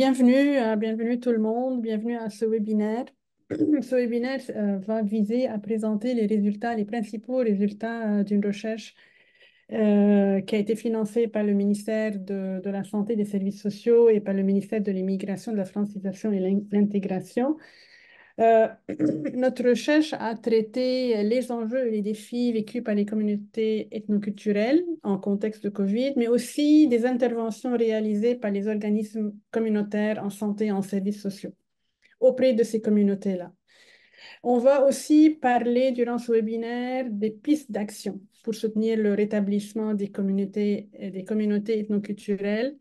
Bienvenue tout le monde, bienvenue à ce webinaire. Ce webinaire va viser à présenter les résultats, les principaux résultats d'une recherche qui a été financée par le ministère de la Santé et des Services sociaux et par le ministère de l'Immigration, de la Francisation et l'Intégration. Euh, Notre recherche a traité les enjeux et les défis vécus par les communautés ethnoculturelles en contexte de COVID, mais aussi des interventions réalisées par les organismes communautaires en santé et en services sociaux auprès de ces communautés-là. On va aussi parler durant ce webinaire des pistes d'action pour soutenir le rétablissement des communautés ethnoculturelles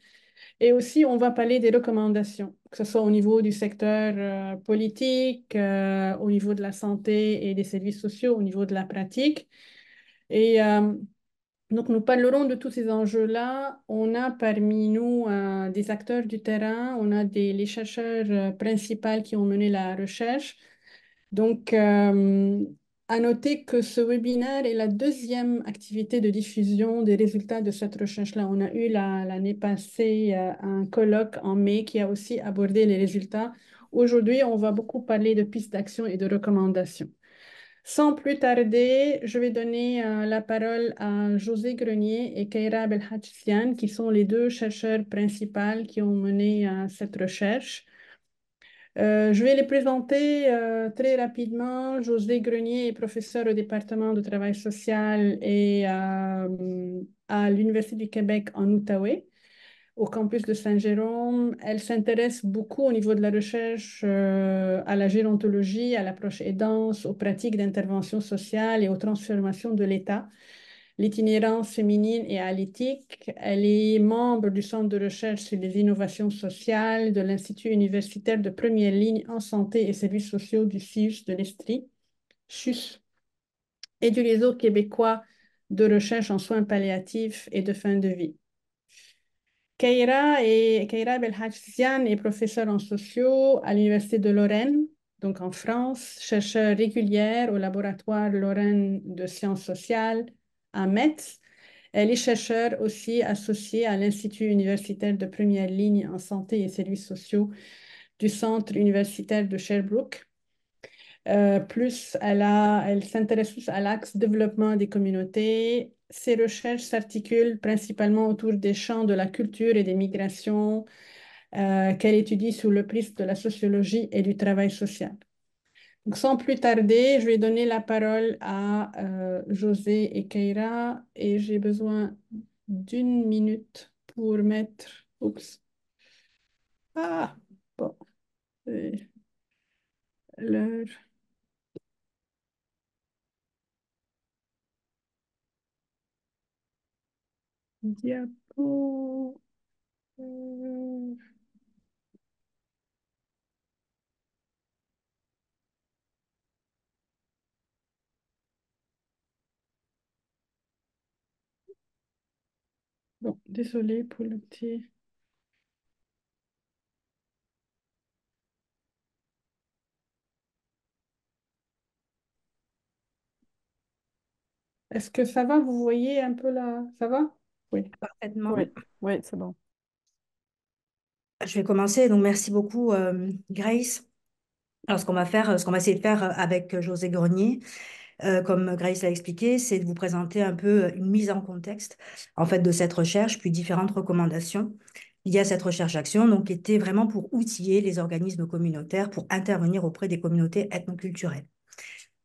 et aussi, on va parler des recommandations, que ce soit au niveau du secteur politique, au niveau de la santé et des services sociaux, au niveau de la pratique. Et donc, nous parlerons de tous ces enjeux-là. On a parmi nous des acteurs du terrain, on a les chercheurs principaux qui ont mené la recherche. Donc, à noter que ce webinaire est la deuxième activité de diffusion des résultats de cette recherche-là. On a eu l'année passée un colloque en mai qui a aussi abordé les résultats. Aujourd'hui, on va beaucoup parler de pistes d'action et de recommandations. Sans plus tarder, je vais donner la parole à José Grenier et Keira Belhadjian, qui sont les deux chercheurs principaux qui ont mené cette recherche. Je vais les présenter très rapidement. José Grenier est professeur au département de travail social et à l'Université du Québec en Outaouais, au campus de Saint-Jérôme. Elle s'intéresse beaucoup au niveau de la recherche à la gérontologie, à l'approche aidance, aux pratiques d'intervention sociale et aux transformations de l'État, l'itinérance féminine et à l'éthique. Elle est membre du Centre de recherche sur les innovations sociales de l'Institut universitaire de première ligne en santé et services sociaux du CIUS de l'Estrie, CHUS, et du réseau québécois de recherche en soins palliatifs et de fin de vie. Keira Belhadjian est professeure en sociaux à l'Université de Lorraine, donc en France, chercheure régulière au laboratoire Lorraine de sciences sociales à Metz. Elle est chercheure aussi associée à l'Institut universitaire de première ligne en santé et services sociaux du Centre universitaire de Sherbrooke. Elle s'intéresse plus à l'axe développement des communautés. Ses recherches s'articulent principalement autour des champs de la culture et des migrations qu'elle étudie sous le prisme de la sociologie et du travail social. Donc, sans plus tarder, je vais donner la parole à José et Keira et j'ai besoin d'une minute pour mettre... Oups. Ah, bon. C'est l'heure. Diapo. Euh, Bon, désolé pour le petit... Est-ce que ça va? Vous voyez un peu là? Ça va? Oui. Parfaitement. Oui, oui, c'est bon. Je vais commencer. Donc, merci beaucoup, Grace. Alors, ce qu'on va essayer de faire avec José Grenier, comme Grace l'a expliqué, c'est de vous présenter un peu une mise en contexte, en fait, de cette recherche, puis différentes recommandations liées à cette recherche-action, donc, qui était vraiment pour outiller les organismes communautaires pour intervenir auprès des communautés ethnoculturelles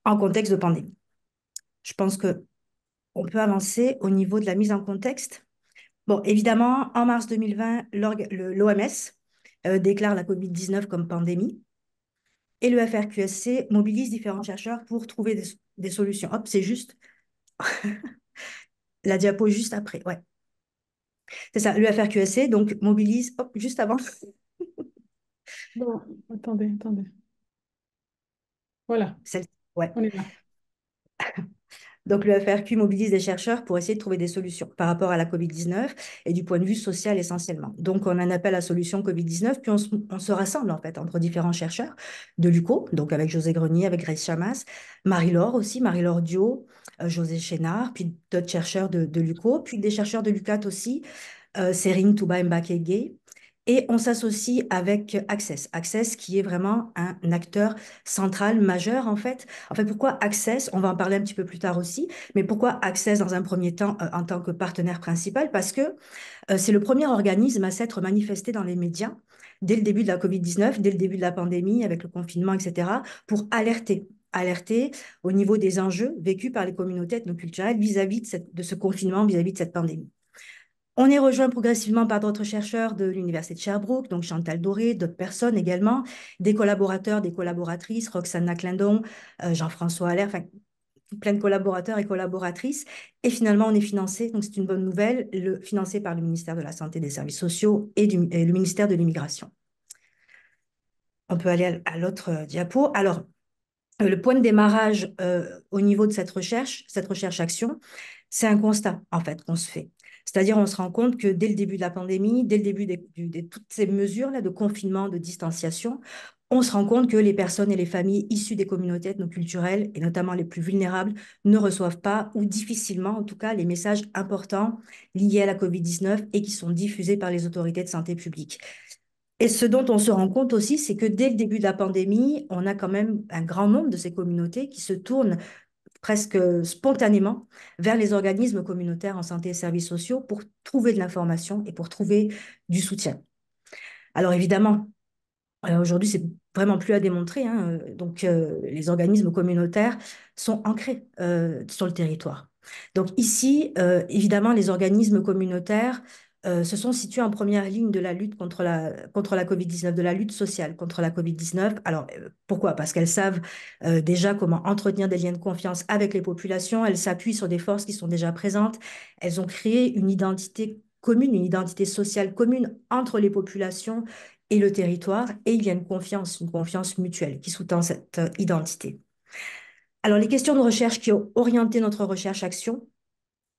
en contexte de pandémie. Je pense que on peut avancer au niveau de la mise en contexte. Bon, évidemment, en mars 2020, l'OMS déclare la COVID-19 comme pandémie et le FRQSC mobilise différents chercheurs pour trouver des solutions. Hop, c'est juste la diapo juste après. Ouais, c'est ça. Le FRQSC donc mobilise, hop, juste avant. Bon, attendez. Voilà, Celle, ouais. on est là. Donc, le FRQ mobilise des chercheurs pour essayer de trouver des solutions par rapport à la COVID-19 et du point de vue social essentiellement. Donc, on en appelle à solution COVID-19, puis on se rassemble en fait entre différents chercheurs de l'UCO, donc avec José Grenier, avec Grace Chamas, Marie-Laure aussi, Marie-Laure Dio, José Chénard, puis d'autres chercheurs de l'UCO, puis des chercheurs de l'UCAT aussi, Serine Touba Mbake Gay, Et on s'associe avec Access. Access qui est vraiment un acteur central, majeur en fait. En fait, pourquoi Access? On va en parler un petit peu plus tard aussi. Mais pourquoi Access dans un premier temps en tant que partenaire principal? Parce que c'est le premier organisme à s'être manifesté dans les médias dès le début de la COVID-19, dès le début de la pandémie, avec le confinement, etc., pour alerter au niveau des enjeux vécus par les communautés ethnoculturelles vis-à-vis de ce confinement, vis-à-vis de cette pandémie. On est rejoint progressivement par d'autres chercheurs de l'Université de Sherbrooke, donc Chantal Doré, d'autres personnes également, des collaborateurs, des collaboratrices, Roxana Clindon, Jean-François Allaire, enfin, plein de collaborateurs et collaboratrices. Et finalement, on est financé, donc c'est une bonne nouvelle, financé par le ministère de la Santé et des Services sociaux et le ministère de l'Immigration. On peut aller à l'autre diapo. Alors, le point de démarrage au niveau de cette recherche-action, c'est un constat, en fait, qu'on se fait. C'est-à-dire, on se rend compte que dès le début de la pandémie, dès le début de toutes ces mesures-là de confinement, de distanciation, on se rend compte que les personnes et les familles issues des communautés ethnoculturelles, et notamment les plus vulnérables, ne reçoivent pas, ou difficilement, en tout cas, les messages importants liés à la COVID-19 et qui sont diffusés par les autorités de santé publique. Et ce dont on se rend compte aussi, c'est que dès le début de la pandémie, on a quand même un grand nombre de ces communautés qui se tournent presque spontanément vers les organismes communautaires en santé et services sociaux pour trouver de l'information et pour trouver du soutien. Alors évidemment, aujourd'hui, c'est vraiment plus à démontrer, hein. Donc, les organismes communautaires sont ancrés sur le territoire. Donc ici, évidemment, les organismes communautaires se sont situés en première ligne de la lutte contre la COVID-19, de la lutte sociale contre la COVID-19. Alors, pourquoi? Parce qu'elles savent déjà comment entretenir des liens de confiance avec les populations. Elles s'appuient sur des forces qui sont déjà présentes. Elles ont créé une identité commune, une identité sociale commune entre les populations et le territoire, et il y a une confiance mutuelle qui sous-tend cette identité. Alors, les questions de recherche qui ont orienté notre recherche-action,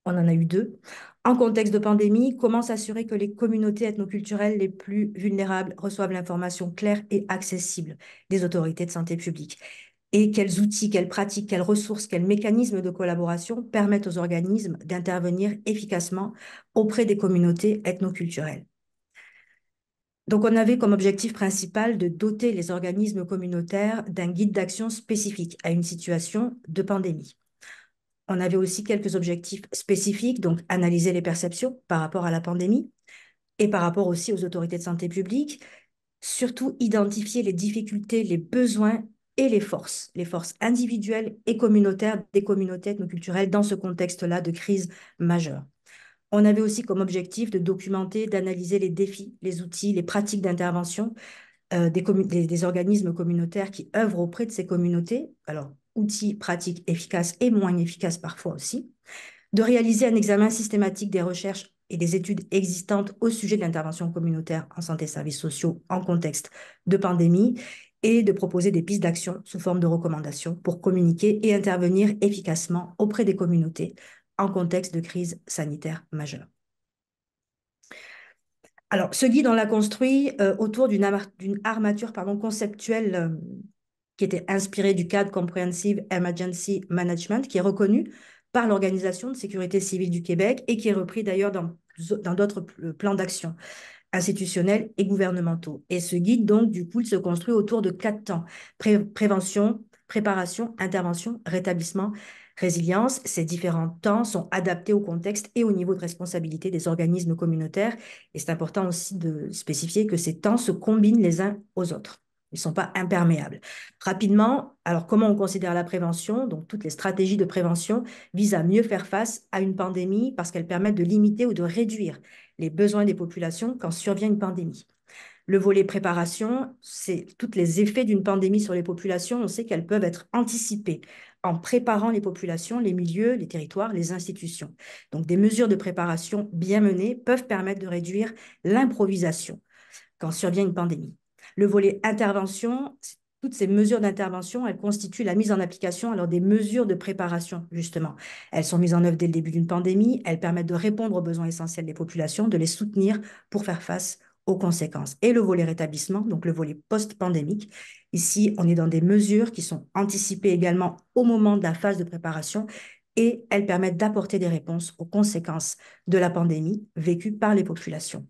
on en a eu deux. En contexte de pandémie, comment s'assurer que les communautés ethnoculturelles les plus vulnérables reçoivent l'information claire et accessible des autorités de santé publique? Et quels outils, quelles pratiques, quelles ressources, quels mécanismes de collaboration permettent aux organismes d'intervenir efficacement auprès des communautés ethnoculturelles? Donc, on avait comme objectif principal de doter les organismes communautaires d'un guide d'action spécifique à une situation de pandémie. On avait aussi quelques objectifs spécifiques, donc analyser les perceptions par rapport à la pandémie et par rapport aussi aux autorités de santé publique, surtout identifier les difficultés, les besoins et les forces individuelles et communautaires des communautés ethnoculturelles dans ce contexte-là de crise majeure. On avait aussi comme objectif de documenter, d'analyser les défis, les outils, les pratiques d'intervention des organismes communautaires qui œuvrent auprès de ces communautés, alors outils, pratiques efficaces et moins efficaces parfois aussi, de réaliser un examen systématique des recherches et des études existantes au sujet de l'intervention communautaire en santé et services sociaux en contexte de pandémie et de proposer des pistes d'action sous forme de recommandations pour communiquer et intervenir efficacement auprès des communautés en contexte de crise sanitaire majeure. Alors, ce guide, on l'a construit autour d'une armature conceptuelle qui était inspirée du cadre Comprehensive Emergency Management, qui est reconnu par l'Organisation de sécurité civile du Québec et qui est repris d'ailleurs dans d'autres plans d'action institutionnels et gouvernementaux. Et ce guide, donc, du coup, il se construit autour de 4 temps. Prévention, préparation, intervention, rétablissement, résilience. Ces différents temps sont adaptés au contexte et au niveau de responsabilité des organismes communautaires. Et c'est important aussi de spécifier que ces temps se combinent les uns aux autres. Ils ne sont pas imperméables. Rapidement, alors comment on considère la prévention? Donc, toutes les stratégies de prévention visent à mieux faire face à une pandémie parce qu'elles permettent de limiter ou de réduire les besoins des populations quand survient une pandémie. Le volet préparation, c'est tous les effets d'une pandémie sur les populations. On sait qu'elles peuvent être anticipées en préparant les populations, les milieux, les territoires, les institutions. Donc, des mesures de préparation bien menées peuvent permettre de réduire l'improvisation quand survient une pandémie. Le volet intervention, toutes ces mesures d'intervention, elles constituent la mise en application alors des mesures de préparation, justement. Elles sont mises en œuvre dès le début d'une pandémie, elles permettent de répondre aux besoins essentiels des populations, de les soutenir pour faire face aux conséquences. Et le volet rétablissement, donc le volet post-pandémique, ici, on est dans des mesures qui sont anticipées également au moment de la phase de préparation et elles permettent d'apporter des réponses aux conséquences de la pandémie vécue par les populations.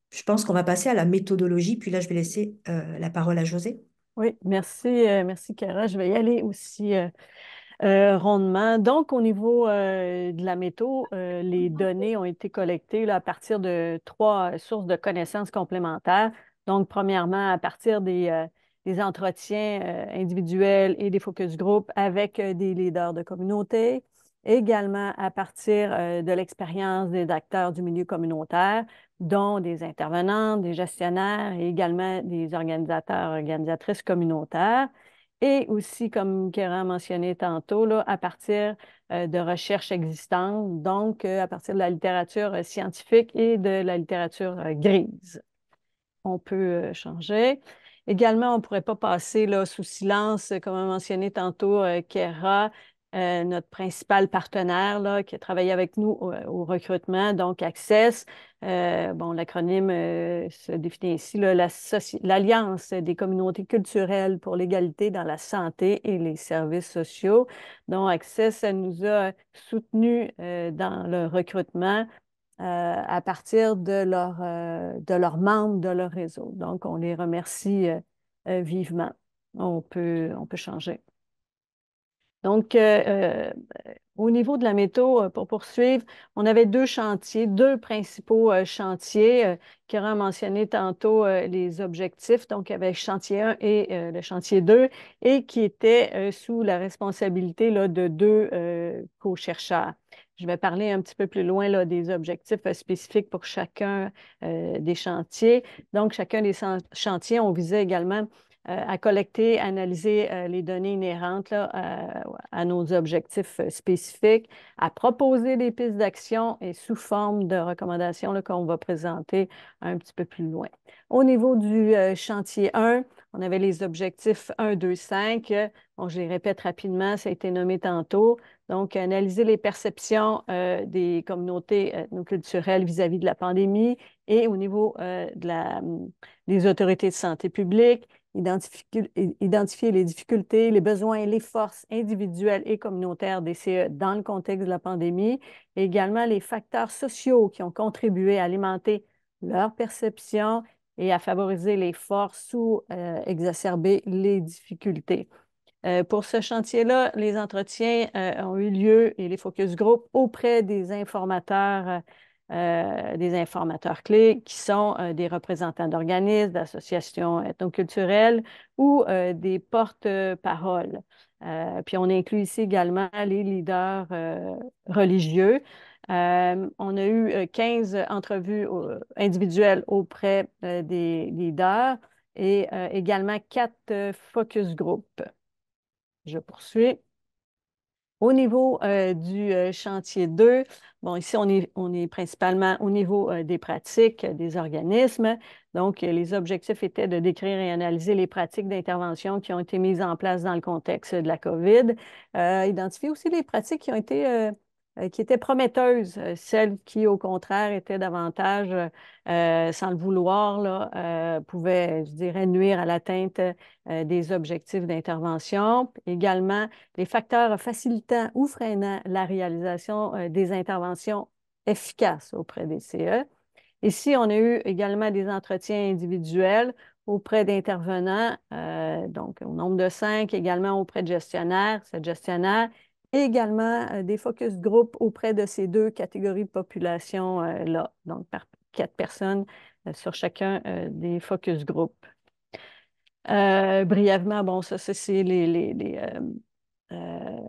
je pense qu'on va passer à la méthodologie, puis là, je vais laisser la parole à José. Oui, merci, merci, Cara. Je vais y aller aussi. Rondement. Donc, au niveau de la métaux, les données ont été collectées là, à partir de trois sources de connaissances complémentaires. Donc, premièrement, à partir des entretiens individuels et des focus group avec des leaders de communauté. Également, à partir de l'expérience des acteurs du milieu communautaire, dont des intervenants, des gestionnaires et également des organisateurs, organisatrices communautaires et aussi, comme Kéran a mentionné tantôt, là, à partir de recherches existantes, donc à partir de la littérature scientifique et de la littérature grise. On peut changer. Également, on ne pourrait pas passer là, sous silence, comme a mentionné tantôt Kéra, notre principal partenaire là, qui a travaillé avec nous au recrutement, donc Access. Bon, l'acronyme se définit ici, là, l'Alliance des communautés culturelles pour l'égalité dans la santé et les services sociaux. Donc, Access nous a soutenus dans le recrutement à partir de leurs membres de leur réseau. Donc, on les remercie vivement. On peut changer. Donc, au niveau de la métaux, pour poursuivre, on avait deux chantiers, deux principaux chantiers. Kieran a mentionné tantôt les objectifs, donc il y avait le chantier 1 et le chantier 2, et qui étaient sous la responsabilité là, de deux co-chercheurs. Je vais parler un petit peu plus loin là, des objectifs spécifiques pour chacun des chantiers. Donc, chacun des chantiers, on visait également à collecter, analyser les données inhérentes là, à nos objectifs spécifiques, à proposer des pistes d'action et sous forme de recommandations là, qu'on va présenter un petit peu plus loin. Au niveau du chantier 1, on avait les objectifs 1, 2, 5. Bon, je les répète rapidement, ça a été nommé tantôt. Donc, analyser les perceptions des communautés ethnoculturelles vis-à-vis de la pandémie et au niveau des autorités de santé publique, identifier les difficultés, les besoins et les forces individuelles et communautaires des CE dans le contexte de la pandémie, et également les facteurs sociaux qui ont contribué à alimenter leur perception et à favoriser les forces ou exacerber les difficultés. Pour ce chantier-là, les entretiens ont eu lieu et les focus group auprès des informateurs clés qui sont des représentants d'organismes, d'associations ethnoculturelles ou des porte-paroles. Puis on inclut ici également les leaders religieux. On a eu 15 entrevues individuelles auprès des leaders et également 4 focus group. Je poursuis. Au niveau du chantier 2, bon, ici, on est principalement au niveau des pratiques des organismes. Donc, les objectifs étaient de décrire et analyser les pratiques d'intervention qui ont été mises en place dans le contexte de la COVID. Identifier aussi les pratiques qui étaient prometteuses, celles qui, au contraire, étaient davantage, sans le vouloir, là, pouvaient, je dirais, nuire à l'atteinte des objectifs d'intervention. Également, les facteurs facilitant ou freinant la réalisation des interventions efficaces auprès des CE. Ici, on a eu également des entretiens individuels auprès d'intervenants, donc au nombre de 5, également auprès de gestionnaires, cette gestionnaire, et également des focus group auprès de ces deux catégories de population-là, donc par 4 personnes sur chacun des focus group. Brièvement, bon, ça c'est euh,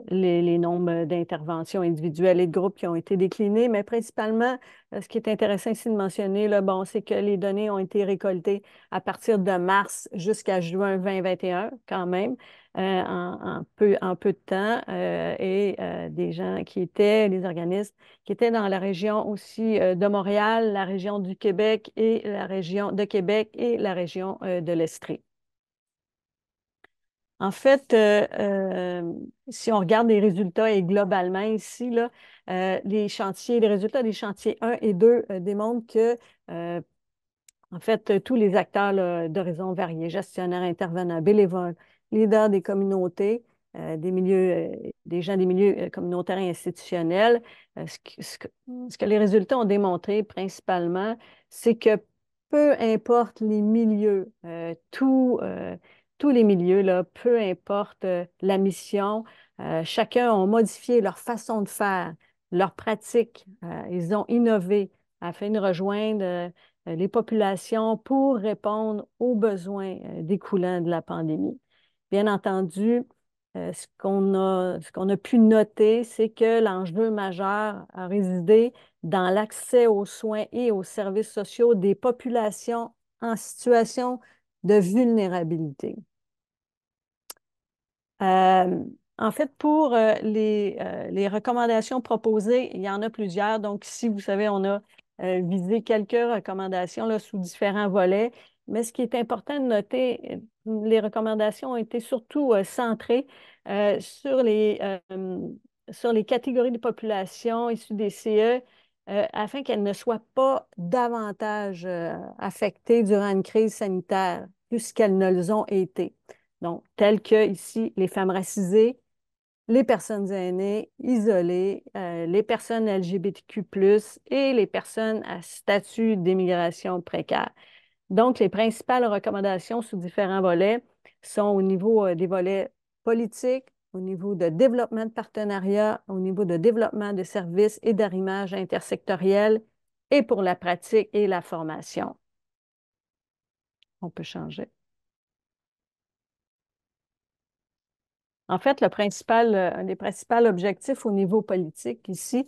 les nombres d'interventions individuelles et de groupes qui ont été déclinés, mais principalement, ce qui est intéressant ici de mentionner, là, bon, c'est que les données ont été récoltées à partir de mars jusqu'à juin 2021, quand même, en peu de temps, et des gens qui étaient, les organismes qui étaient dans la région aussi de Montréal, la région du Québec et la région de Québec et la région de l'Estrie. En fait, si on regarde les résultats et globalement ici, là, les résultats des chantiers 1 et 2 démontrent que, en fait, tous les acteurs d'horizons variés, gestionnaires, intervenants, bénévoles, leaders des communautés, des gens des milieux communautaires et institutionnels. Ce que les résultats ont démontré principalement, c'est que peu importe les milieux, tous les milieux, là, peu importe la mission, chacun a modifié leur façon de faire, leur pratique. Ils ont innové afin de rejoindre les populations pour répondre aux besoins découlant de la pandémie. Bien entendu, ce qu'on a pu noter, c'est que l'enjeu majeur a résidé dans l'accès aux soins et aux services sociaux des populations en situation de vulnérabilité. Euh, En fait, pour les recommandations proposées, il y en a plusieurs. Donc, ici, vous savez, on a visé quelques recommandations là, sous différents volets. Mais ce qui est important de noter, les recommandations ont été surtout centrées euh, sur les, euh, sur les catégories de population issues des CE afin qu'elles ne soient pas davantage affectées durant une crise sanitaire plus qu'elles ne le ont été. Donc, telles que ici les femmes racisées, les personnes aînées, isolées, les personnes LGBTQ+, et les personnes à statut d'immigration précaire. Donc, les principales recommandations sous différents volets sont au niveau des volets politiques, au niveau de développement de partenariat, au niveau de développement de services et d'arrimage intersectoriel, et pour la pratique et la formation. On peut changer. En fait, un des principaux objectifs au niveau politique ici,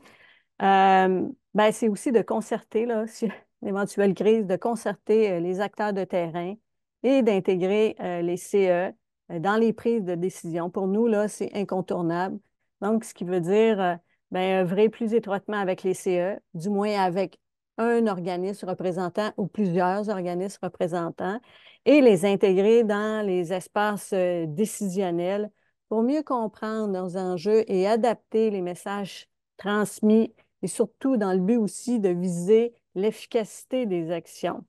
ben, c'est aussi de concerter, là, sur une éventuelle crise, de concerter les acteurs de terrain et d'intégrer les CE dans les prises de décision. Pour nous, là, c'est incontournable. Donc, ce qui veut dire ben, œuvrer plus étroitement avec les CE, du moins avec un organisme représentant ou plusieurs organismes représentants, et les intégrer dans les espaces décisionnels pour mieux comprendre leurs enjeux et adapter les messages transmis et surtout dans le but aussi de viser l'efficacité des actions.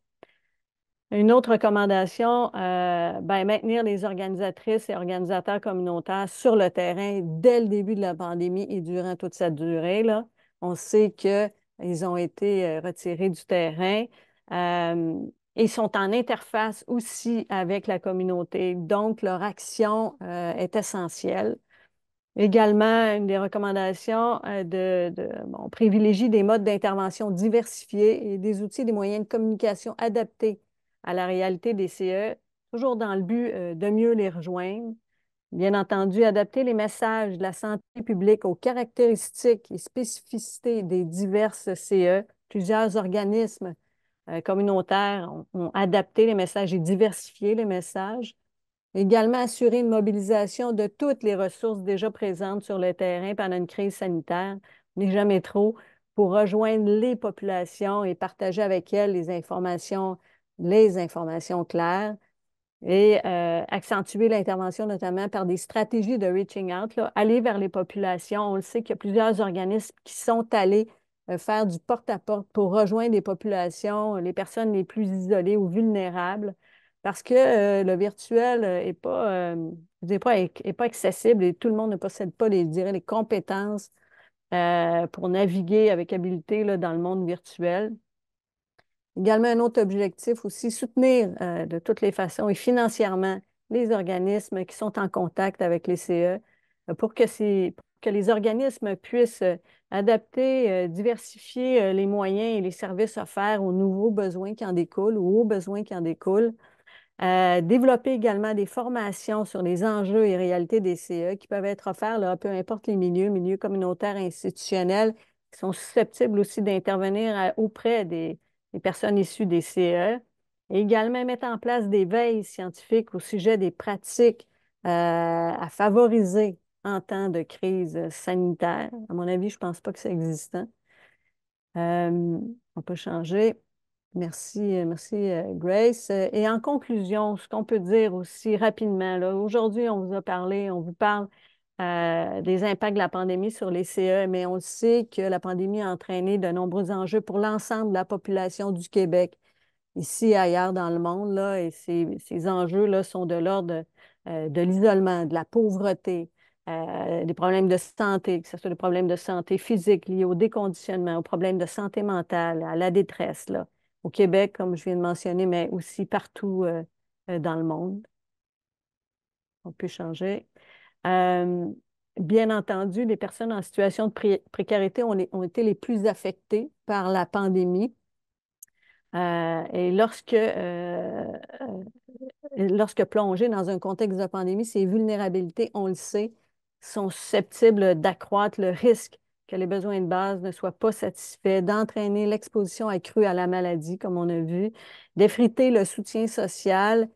Une autre recommandation, ben, maintenir les organisatrices et organisateurs communautaires sur le terrain dès le début de la pandémie et durant toute sa durée, là. On sait qu'ils ont été retirés du terrain et sont en interface aussi avec la communauté. Donc, leur action est essentielle. Également, une des recommandations on privilégie des modes d'intervention diversifiés et des outils et des moyens de communication adaptés à la réalité des CE, toujours dans le but de mieux les rejoindre. Bien entendu, adapter les messages de la santé publique aux caractéristiques et spécificités des diverses CE. Plusieurs organismes communautaires ont adapté les messages et diversifié les messages. Également, assurer une mobilisation de toutes les ressources déjà présentes sur le terrain pendant une crise sanitaire, n'est jamais trop, pour rejoindre les populations et partager avec elles les informations claires et accentuer l'intervention notamment par des stratégies de reaching out, là, aller vers les populations. On le sait qu'il y a plusieurs organismes qui sont allés faire du porte-à-porte pour rejoindre les populations, les personnes les plus isolées ou vulnérables, parce que le virtuel est pas accessible et tout le monde ne possède pas les compétences pour naviguer avec habileté là, dans le monde virtuel. Également, un autre objectif aussi, soutenir de toutes les façons et financièrement les organismes qui sont en contact avec les CE pour que les organismes puissent adapter, diversifier les moyens et les services offerts aux nouveaux besoins qui en découlent ou aux besoins qui en découlent. Développer également des formations sur les enjeux et réalités des CE qui peuvent être offerts, là, peu importe les milieux communautaires, institutionnels, qui sont susceptibles aussi d'intervenir auprès des personnes issues des CE. Et également mettre en place des veilles scientifiques au sujet des pratiques à favoriser en temps de crise sanitaire. À mon avis, je ne pense pas que c'est existant. On peut changer. Merci, merci Grace. Et en conclusion, ce qu'on peut dire aussi rapidement, là, aujourd'hui, on vous parle des impacts de la pandémie sur les CE, mais on sait que la pandémie a entraîné de nombreux enjeux pour l'ensemble de la population du Québec, ici et ailleurs dans le monde, là, et ces enjeux-là sont de l'ordre de l'isolement, de la pauvreté, des problèmes de santé, que ce soit des problèmes de santé physique liés au déconditionnement, aux problèmes de santé mentale, à la détresse, là, au Québec, comme je viens de mentionner, mais aussi partout dans le monde. On peut changer. Euh, Bien entendu, les personnes en situation de précarité ont été les plus affectées par la pandémie. Et lorsque plongées dans un contexte de pandémie, ces vulnérabilités, on le sait, sont susceptibles d'accroître le risque que les besoins de base ne soient pas satisfaits, d'entraîner l'exposition accrue à la maladie, comme on a vu, d'effriter le soutien social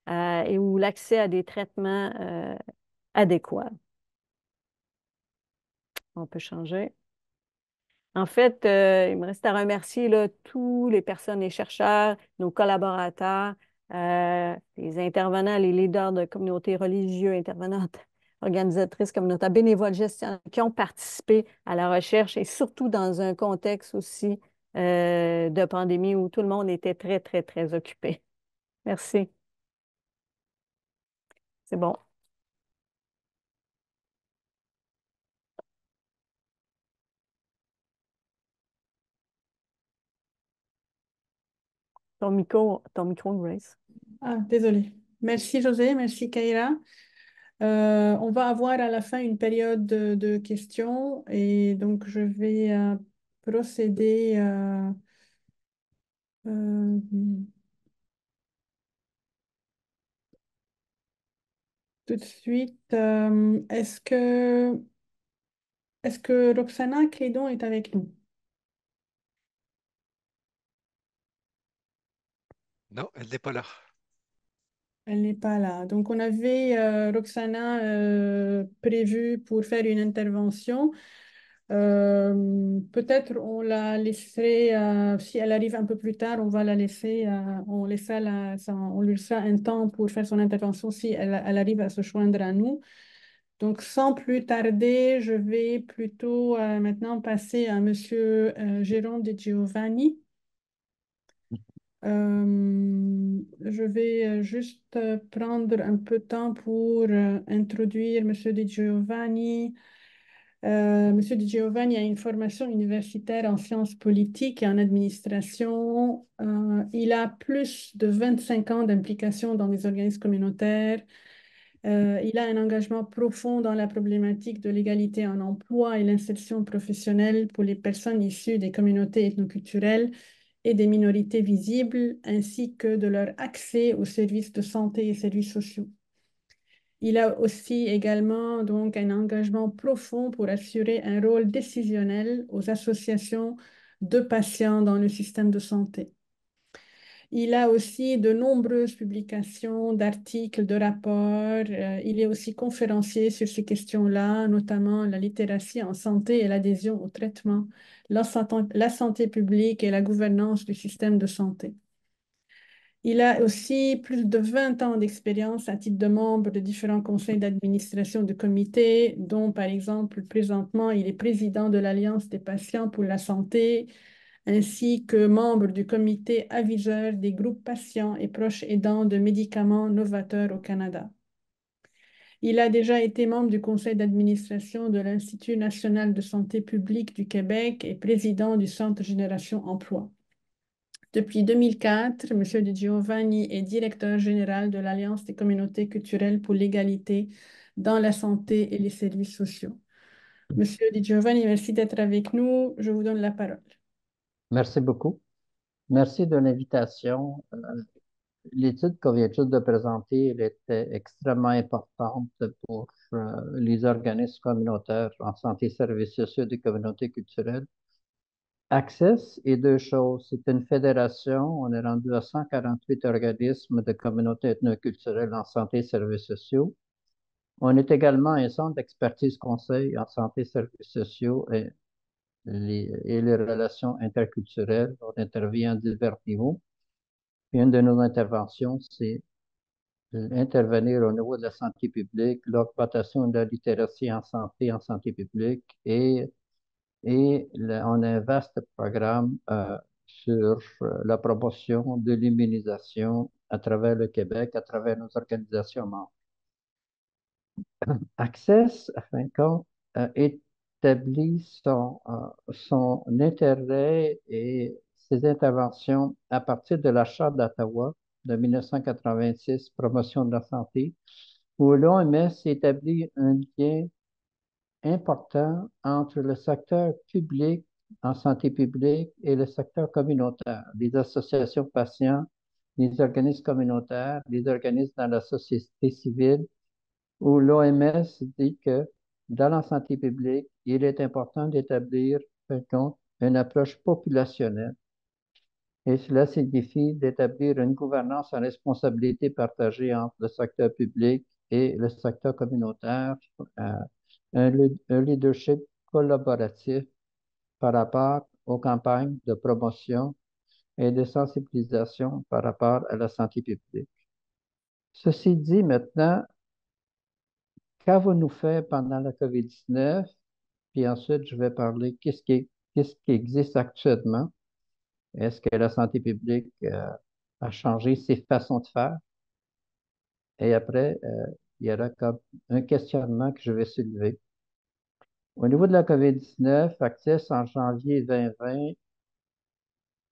et ou l'accès à des traitements adéquats. On peut changer. En fait, il me reste à remercier là, tous les personnes, les chercheurs, nos collaborateurs, les intervenants, les leaders de communautés religieuses, intervenantes, organisatrices communautaires, bénévoles, gestionnaires qui ont participé à la recherche et surtout dans un contexte aussi de pandémie où tout le monde était très, très, très occupé. Merci. C'est bon. Ton micro, Grace. Ah, désolée. Merci José, merci Kaira. On va avoir à la fin une période de questions et donc je vais procéder euh, tout de suite. Est-ce que Roxana Clédon est avec nous? Non, elle n'est pas là. Elle n'est pas là. Donc, on avait Roxana prévue pour faire une intervention. Peut-être on la laisserait, si elle arrive un peu plus tard, on va la laisser, on lui laissera un temps pour faire son intervention si elle arrive à se joindre à nous. Donc, sans plus tarder, je vais plutôt maintenant passer à Monsieur Jérôme De Giovanni. Je vais juste prendre un peu de temps pour introduire Monsieur Di Giovanni. Monsieur Di Giovanni a une formation universitaire en sciences politiques et en administration. Il a plus de 25 ans d'implication dans les organismes communautaires. Il a un engagement profond dans la problématique de l'égalité en emploi et l'insertion professionnelle pour les personnes issues des communautés ethnoculturelles et des minorités visibles, ainsi que de leur accès aux services de santé et services sociaux. Il a aussi également donc un engagement profond pour assurer un rôle décisionnel aux associations de patients dans le système de santé. Il a aussi de nombreuses publications d'articles, de rapports. Il est aussi conférencier sur ces questions-là, notamment la littératie en santé et l'adhésion au traitement, la santé publique et la gouvernance du système de santé. Il a aussi plus de 20 ans d'expérience à titre de membre de différents conseils d'administration de comités, dont par exemple présentement il est président de l'Alliance des patients pour la santé, ainsi que membre du comité aviseur des groupes patients et proches aidants de médicaments novateurs au Canada. Il a déjà été membre du conseil d'administration de l'Institut national de santé publique du Québec et président du Centre Génération Emploi. Depuis 2004, M. Di Giovanni est directeur général de l'Alliance des communautés culturelles pour l'égalité dans la santé et les services sociaux. Monsieur Di Giovanni, merci d'être avec nous. Je vous donne la parole. Merci beaucoup. Merci de l'invitation. L'étude qu'on vient juste de présenter, elle était extrêmement importante pour les organismes communautaires en santé et services sociaux des communautés culturelles. Access est deux choses. C'est une fédération. On est rendu à 148 organismes de communautés ethnoculturelles en santé et services sociaux. On est également un centre d'expertise conseil en santé et services sociaux et les relations interculturelles. On intervient à divers niveaux. Une de nos interventions, c'est intervenir au niveau de la santé publique, l'augmentation de la littératie en santé publique on a un vaste programme sur la promotion de l'immunisation à travers le Québec, à travers nos organisations membres. Access, à fin de compte, établit son intérêt et ses interventions à partir de la Charte d'Ottawa de 1986, promotion de la santé, où l'OMS établit un lien important entre le secteur public en santé publique et le secteur communautaire, les associations de patients, les organismes communautaires, les organismes dans la société civile, où l'OMS dit que dans la santé publique, il est important d'établir, par contre, une approche populationnelle. Et cela signifie d'établir une gouvernance en responsabilité partagée entre le secteur public et le secteur communautaire, euh, un leadership collaboratif par rapport aux campagnes de promotion et de sensibilisation par rapport à la santé publique. Ceci dit, maintenant, qu'avons-nous fait pendant la COVID-19? Puis ensuite, je vais parler qu'est-ce qui existe actuellement. Est-ce que la santé publique a changé ses façons de faire? Et après, il y aura comme un questionnement que je vais soulever. Au niveau de la COVID-19, Access en janvier 2020,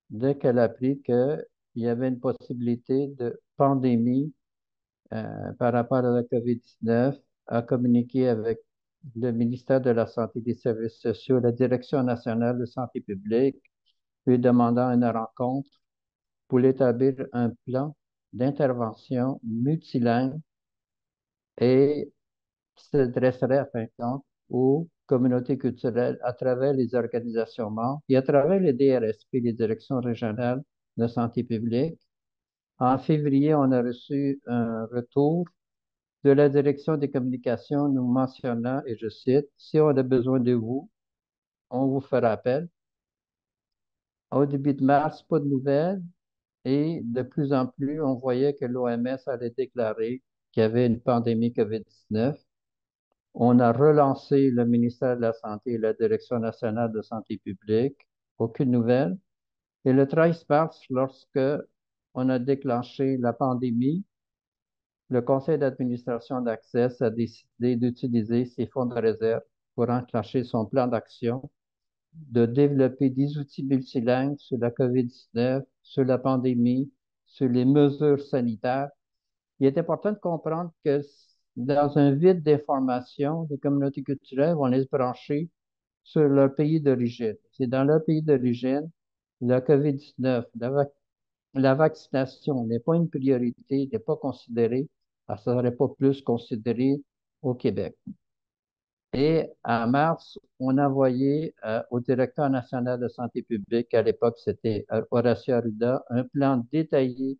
dès qu'elle a appris qu'il y avait une possibilité de pandémie par rapport à la COVID-19, a communiqué avec le ministère de la Santé et des Services sociaux, la Direction nationale de santé publique, lui demandant une rencontre pour établir un plan d'intervention multilingue et qui s'adresserait à fin de compte aux communautés culturelles à travers les organisations membres et à travers les DRSP, les directions régionales de santé publique. En février, on a reçu un retour de la direction des communications nous mentionnant, et je cite, si on a besoin de vous, on vous fera appel. Au début de mars, pas de nouvelles. Et de plus en plus, on voyait que l'OMS allait déclarer qu'il y avait une pandémie COVID-19. On a relancé le ministère de la Santé et la Direction nationale de santé publique. Aucune nouvelle. Et le 13 mars, lorsque on a déclenché la pandémie, le conseil d'administration d'Access a décidé d'utiliser ses fonds de réserve pour enclencher son plan d'action, de développer des outils multilingues sur la COVID-19, sur la pandémie, sur les mesures sanitaires. Il est important de comprendre que dans un vide d'information, les communautés culturelles vont les brancher sur leur pays d'origine. C'est dans leur pays d'origine, la COVID-19, la vaccination n'est pas une priorité, n'est pas considérée, ça ne serait pas plus considéré au Québec. Et en mars, on a envoyé au directeur national de santé publique, à l'époque c'était Horacio Arruda, un plan détaillé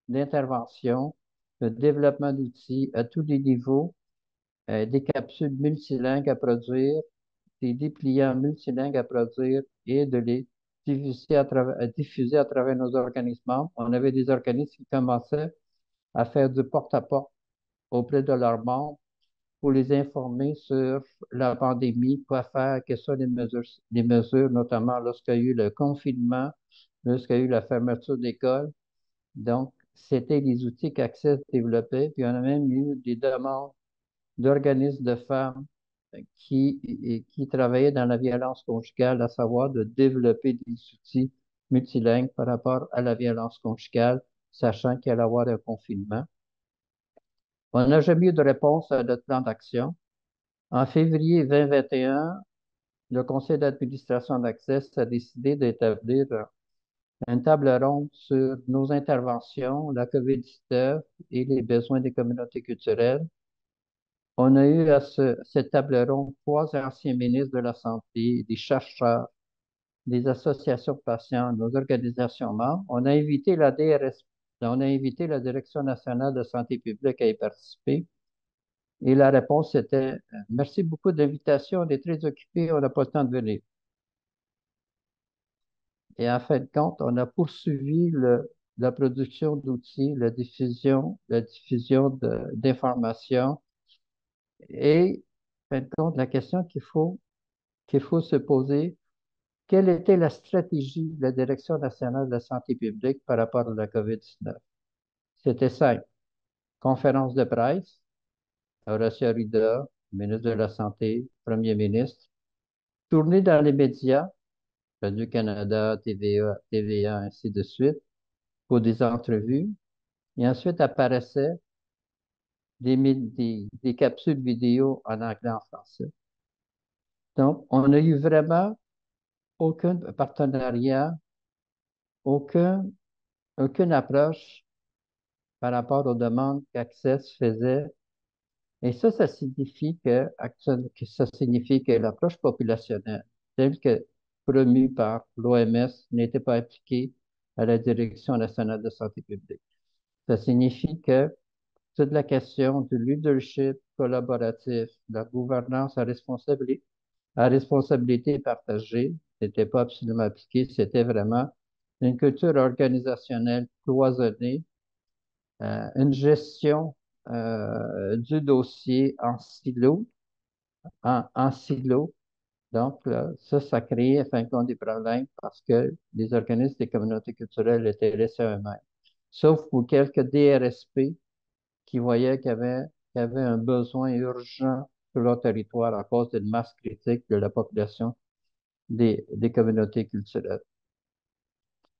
d'intervention, de développement d'outils à tous les niveaux, des capsules multilingues à produire, des dépliants multilingues à produire et de les diffuser à travers nos organismes membres. On avait des organismes qui commençaient à faire du porte-à-porte auprès de leurs membres pour les informer sur la pandémie, quoi faire, quelles sont les mesures, notamment lorsqu'il y a eu le confinement, lorsqu'il y a eu la fermeture d'école. Donc, c'était les outils qu'Access développait, puis on a même eu des demandes d'organismes de femmes qui travaillaient dans la violence conjugale, à savoir de développer des outils multilingues par rapport à la violence conjugale, sachant qu'il allait y avoir un confinement. On n'a jamais eu de réponse à notre plan d'action. En février 2021, le conseil d'administration d'Access a décidé d'établir une table ronde sur nos interventions, la COVID-19 et les besoins des communautés culturelles. On a eu à cette table ronde trois anciens ministres de la Santé, des chercheurs, des associations de patients, nos organisations membres. On a invité la DRS, on a invité la Direction nationale de santé publique à y participer. Et la réponse était merci beaucoup de l'invitation, on est très occupés, on n'a pas le temps de venir. Et en fin de compte, on a poursuivi la production d'outils, la diffusion d'informations. Et en fin de compte, la question qu'il faut se poser, quelle était la stratégie de la Direction nationale de la santé publique par rapport à la COVID-19? C'était simple. Conférence de presse, Horacio Arruda, ministre de la Santé, Premier ministre, tourné dans les médias, Radio-Canada, TVA, ainsi de suite, pour des entrevues. Et ensuite apparaissaient des capsules vidéo en anglais, en français. Donc, on n'a eu vraiment aucun partenariat, aucun, aucune approche par rapport aux demandes qu'Access faisait. Et ça signifie que ça signifie que l'approche populationnelle, telle que promue par l'OMS, n'était pas appliquée à la Direction nationale de santé publique. Ça signifie que toute la question du leadership collaboratif, de la gouvernance à responsabilité partagée n'était pas absolument appliquée. C'était vraiment une culture organisationnelle cloisonnée, une gestion du dossier en silo. Donc, là, ça créait, à fin de compte, des problèmes parce que les organismes des communautés culturelles étaient laissés à eux-mêmes. Sauf pour quelques DRSP qui voyaient qu'il y avait un besoin urgent sur leur territoire à cause d'une masse critique de la population des communautés culturelles.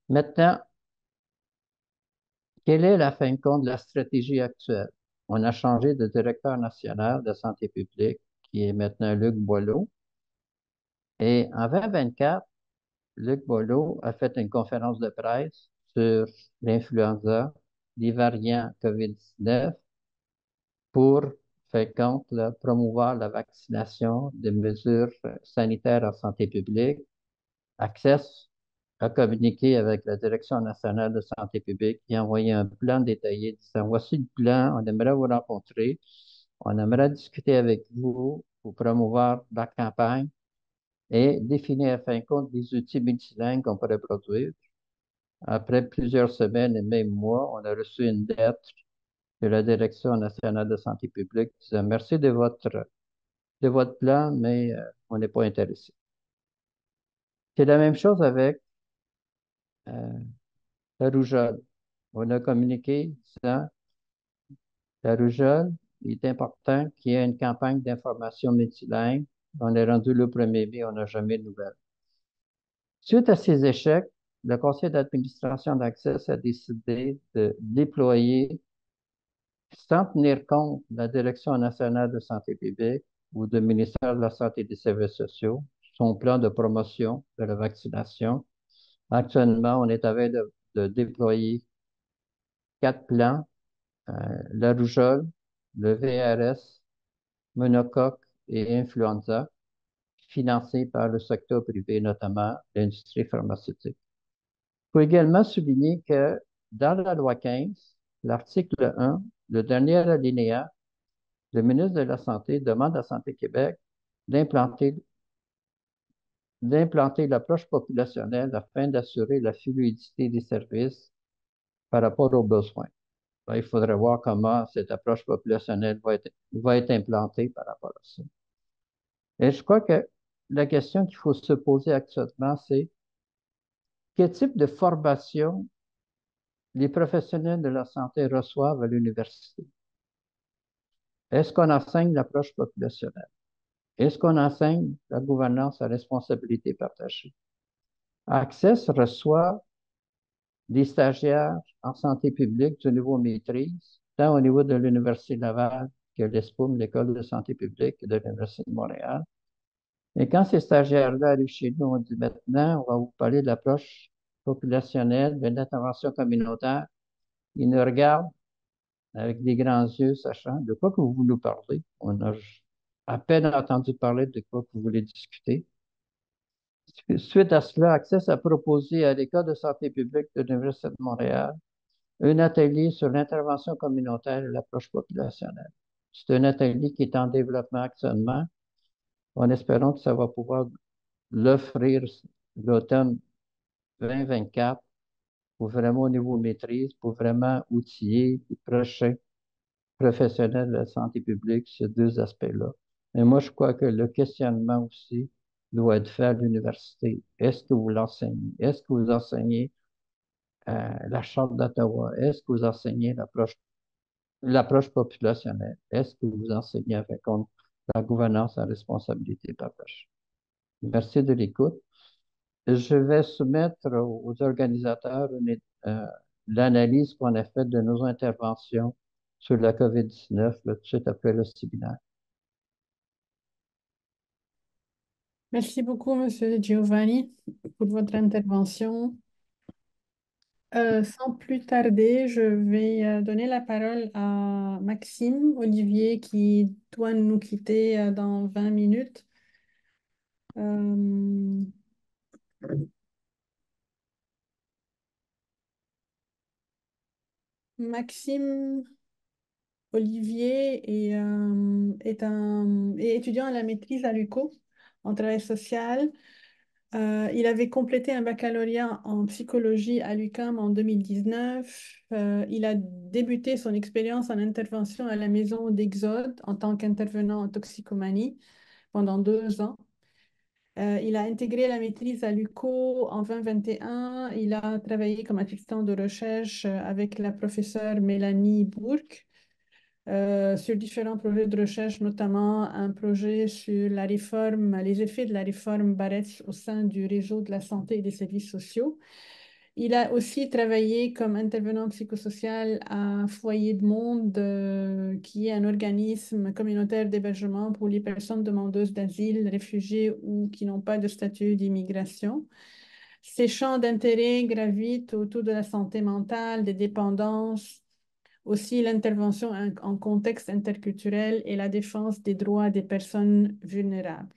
Maintenant, quelle est la fin de compte de la stratégie actuelle? On a changé de directeur national de santé publique, qui est maintenant Luc Boileau. Et en 2024, Luc Boileau a fait une conférence de presse sur l'influenza, les variants COVID-19 pour, fin de compte, là, promouvoir la vaccination, des mesures sanitaires en santé publique. Access a communiqué avec la Direction nationale de santé publique et a envoyé un plan détaillé disant, voici le plan, on aimerait vous rencontrer, on aimerait discuter avec vous pour promouvoir la campagne et définir à fin de compte des outils multilingues qu'on pourrait produire. Après plusieurs semaines et même mois, on a reçu une lettre de la Direction nationale de santé publique disant merci de votre plan, mais on n'est pas intéressé. C'est la même chose avec euh, la rougeole. On a communiqué disant la rougeole, il est important qu'il y ait une campagne d'information multilingue. On est rendu le 1er mai, on n'a jamais de nouvelles. Suite à ces échecs, le conseil d'administration d'Access a décidé de déployer, sans tenir compte de la Direction nationale de santé publique ou du ministère de la Santé et des Services sociaux, son plan de promotion de la vaccination. Actuellement, on est en train de déployer 4 plans, la rougeole, le VRS, monocoque et influenza, financés par le secteur privé, notamment l'industrie pharmaceutique. Il faut également souligner que dans la loi 15, l'article 1, le dernier alinéa, le ministre de la Santé demande à Santé Québec d'implanter l'approche populationnelle afin d'assurer la fluidité des services par rapport aux besoins. Ben, il faudrait voir comment cette approche populationnelle va être implantée par rapport à ça. Et je crois que la question qu'il faut se poser actuellement, c'est quel type de formation les professionnels de la santé reçoivent à l'université? Est-ce qu'on enseigne l'approche populationnelle? Est-ce qu'on enseigne la gouvernance à responsabilité partagée? Access reçoit des stagiaires en santé publique du niveau maîtrise, tant au niveau de l'Université Laval que l'ESPOM, l'École de santé publique de l'Université de Montréal. Et quand ces stagiaires-là arrivent chez nous, on dit maintenant, on va vous parler de l'approche populationnelle, de l'intervention communautaire. Ils nous regardent avec des grands yeux, sachant de quoi que vous nous parlez. On a à peine entendu parler de quoi que vous voulez discuter. Suite à cela, Access a proposé à l'École de santé publique de l'Université de Montréal un atelier sur l'intervention communautaire et l'approche populationnelle. C'est un atelier qui est en développement actuellement. En espérant que ça va pouvoir l'offrir l'automne 2024 pour vraiment au niveau maîtrise, pour vraiment outiller les prochains professionnels de la santé publique sur deux aspects-là. Mais moi, je crois que le questionnement aussi doit être fait à l'université. Est-ce que vous l'enseignez? Est-ce que vous enseignez la Charte d'Ottawa? Est-ce que vous enseignez l'approche l'approche populationnelle. Est-ce que vous enseignez avec la gouvernance à responsabilité partagée? Merci de l'écoute. Je vais soumettre aux organisateurs l'analyse qu'on a faite de nos interventions sur la COVID-19 là, tout de suite après le séminaire. Merci beaucoup, Monsieur Giovanni, pour votre intervention. Sans plus tarder, je vais donner la parole à Maxime Olivier qui doit nous quitter dans 20 minutes. Euh, Maxime Olivier est étudiant à la maîtrise à l'UQO en travail social. Il avait complété un baccalauréat en psychologie à l'UQAM en 2019. Il a débuté son expérience en intervention à la maison d'Exode en tant qu'intervenant en toxicomanie pendant 2 ans. Il a intégré la maîtrise à l'UQO en 2021. Il a travaillé comme assistant de recherche avec la professeure Mélanie Bourque sur différents projets de recherche, notamment un projet sur la réforme, les effets de la réforme Barretts au sein du réseau de la santé et des services sociaux. Il a aussi travaillé comme intervenant psychosocial à Foyer de Monde, qui est un organisme communautaire d'hébergement pour les personnes demandeuses d'asile, réfugiées ou qui n'ont pas de statut d'immigration. Ces champs d'intérêt gravitent autour de la santé mentale, des dépendances, aussi l'intervention en contexte interculturel et la défense des droits des personnes vulnérables.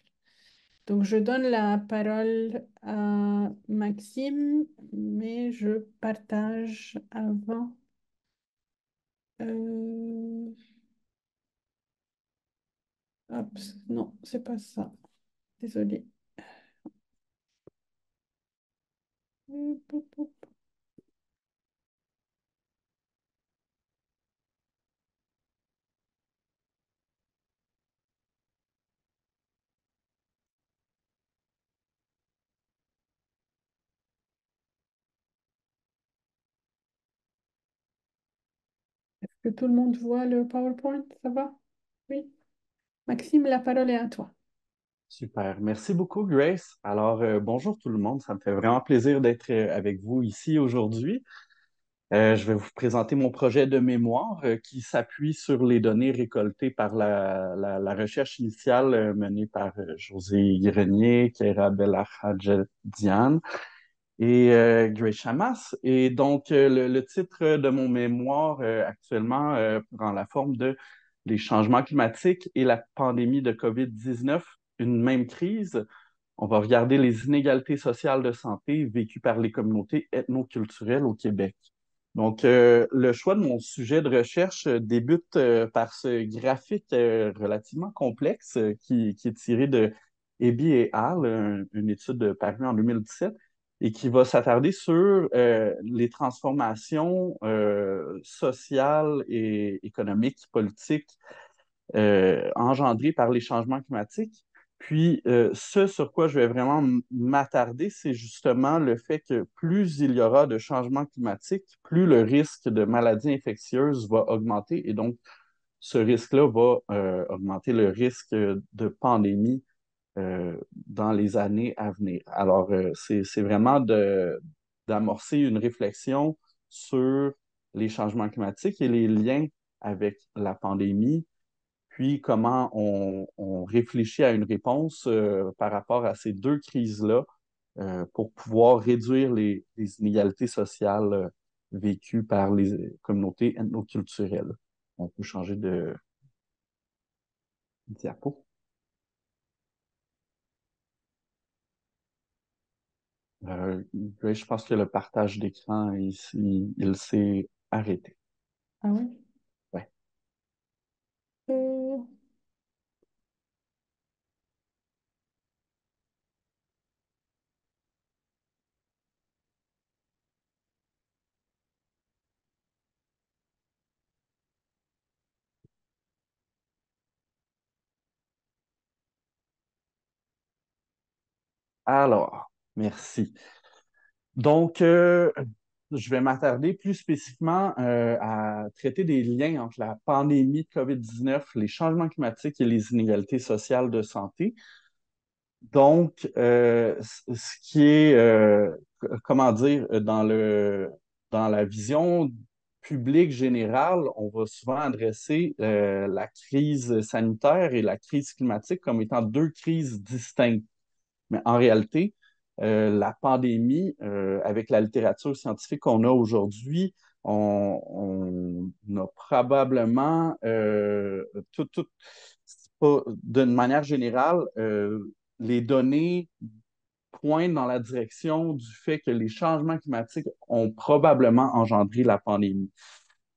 Donc, je donne la parole à Maxime, mais je partage avant. Euh, Hop, non, c'est pas ça. Désolée. Est-ce que tout le monde voit le PowerPoint? Ça va? Oui. Maxime, la parole est à toi. Super. Merci beaucoup, Grace. Alors, bonjour tout le monde. Ça me fait vraiment plaisir d'être avec vous ici aujourd'hui. Je vais vous présenter mon projet de mémoire qui s'appuie sur les données récoltées par la recherche initiale menée par José Grenier, Keira Belhadjedian et Grace Chamas. Et donc, le titre de mon mémoire actuellement prend la forme de Les changements climatiques et la pandémie de COVID-19, une même crise. On va regarder les inégalités sociales de santé vécues par les communautés ethnoculturelles au Québec. Donc, le choix de mon sujet de recherche débute par ce graphique relativement complexe qui est tiré de Eby et al., une étude parue en 2017, et qui va s'attarder sur les transformations sociales et économiques, politiques engendrées par les changements climatiques. Puis, ce sur quoi je vais vraiment m'attarder, c'est justement le fait que plus il y aura de changements climatiques, plus le risque de maladies infectieuses va augmenter et donc ce risque-là va augmenter le risque de pandémie dans les années à venir. Alors, c'est vraiment d'amorcer une réflexion sur les changements climatiques et les liens avec la pandémie, puis comment on réfléchit à une réponse par rapport à ces deux crises-là pour pouvoir réduire les inégalités sociales vécues par les communautés ethnoculturelles. On peut changer de diapo. Je pense que le partage d'écran ici, il s'est arrêté. Ah oui? Ouais. Euh, Alors, merci. Donc, je vais m'attarder plus spécifiquement à traiter des liens entre la pandémie de COVID-19, les changements climatiques et les inégalités sociales de santé. Donc, ce qui est, comment dire, dans la vision publique générale, on va souvent adresser la crise sanitaire et la crise climatique comme étant deux crises distinctes. Mais en réalité, la pandémie, avec la littérature scientifique qu'on a aujourd'hui, on a probablement, d'une manière générale, les données pointent dans la direction du fait que les changements climatiques ont probablement engendré la pandémie.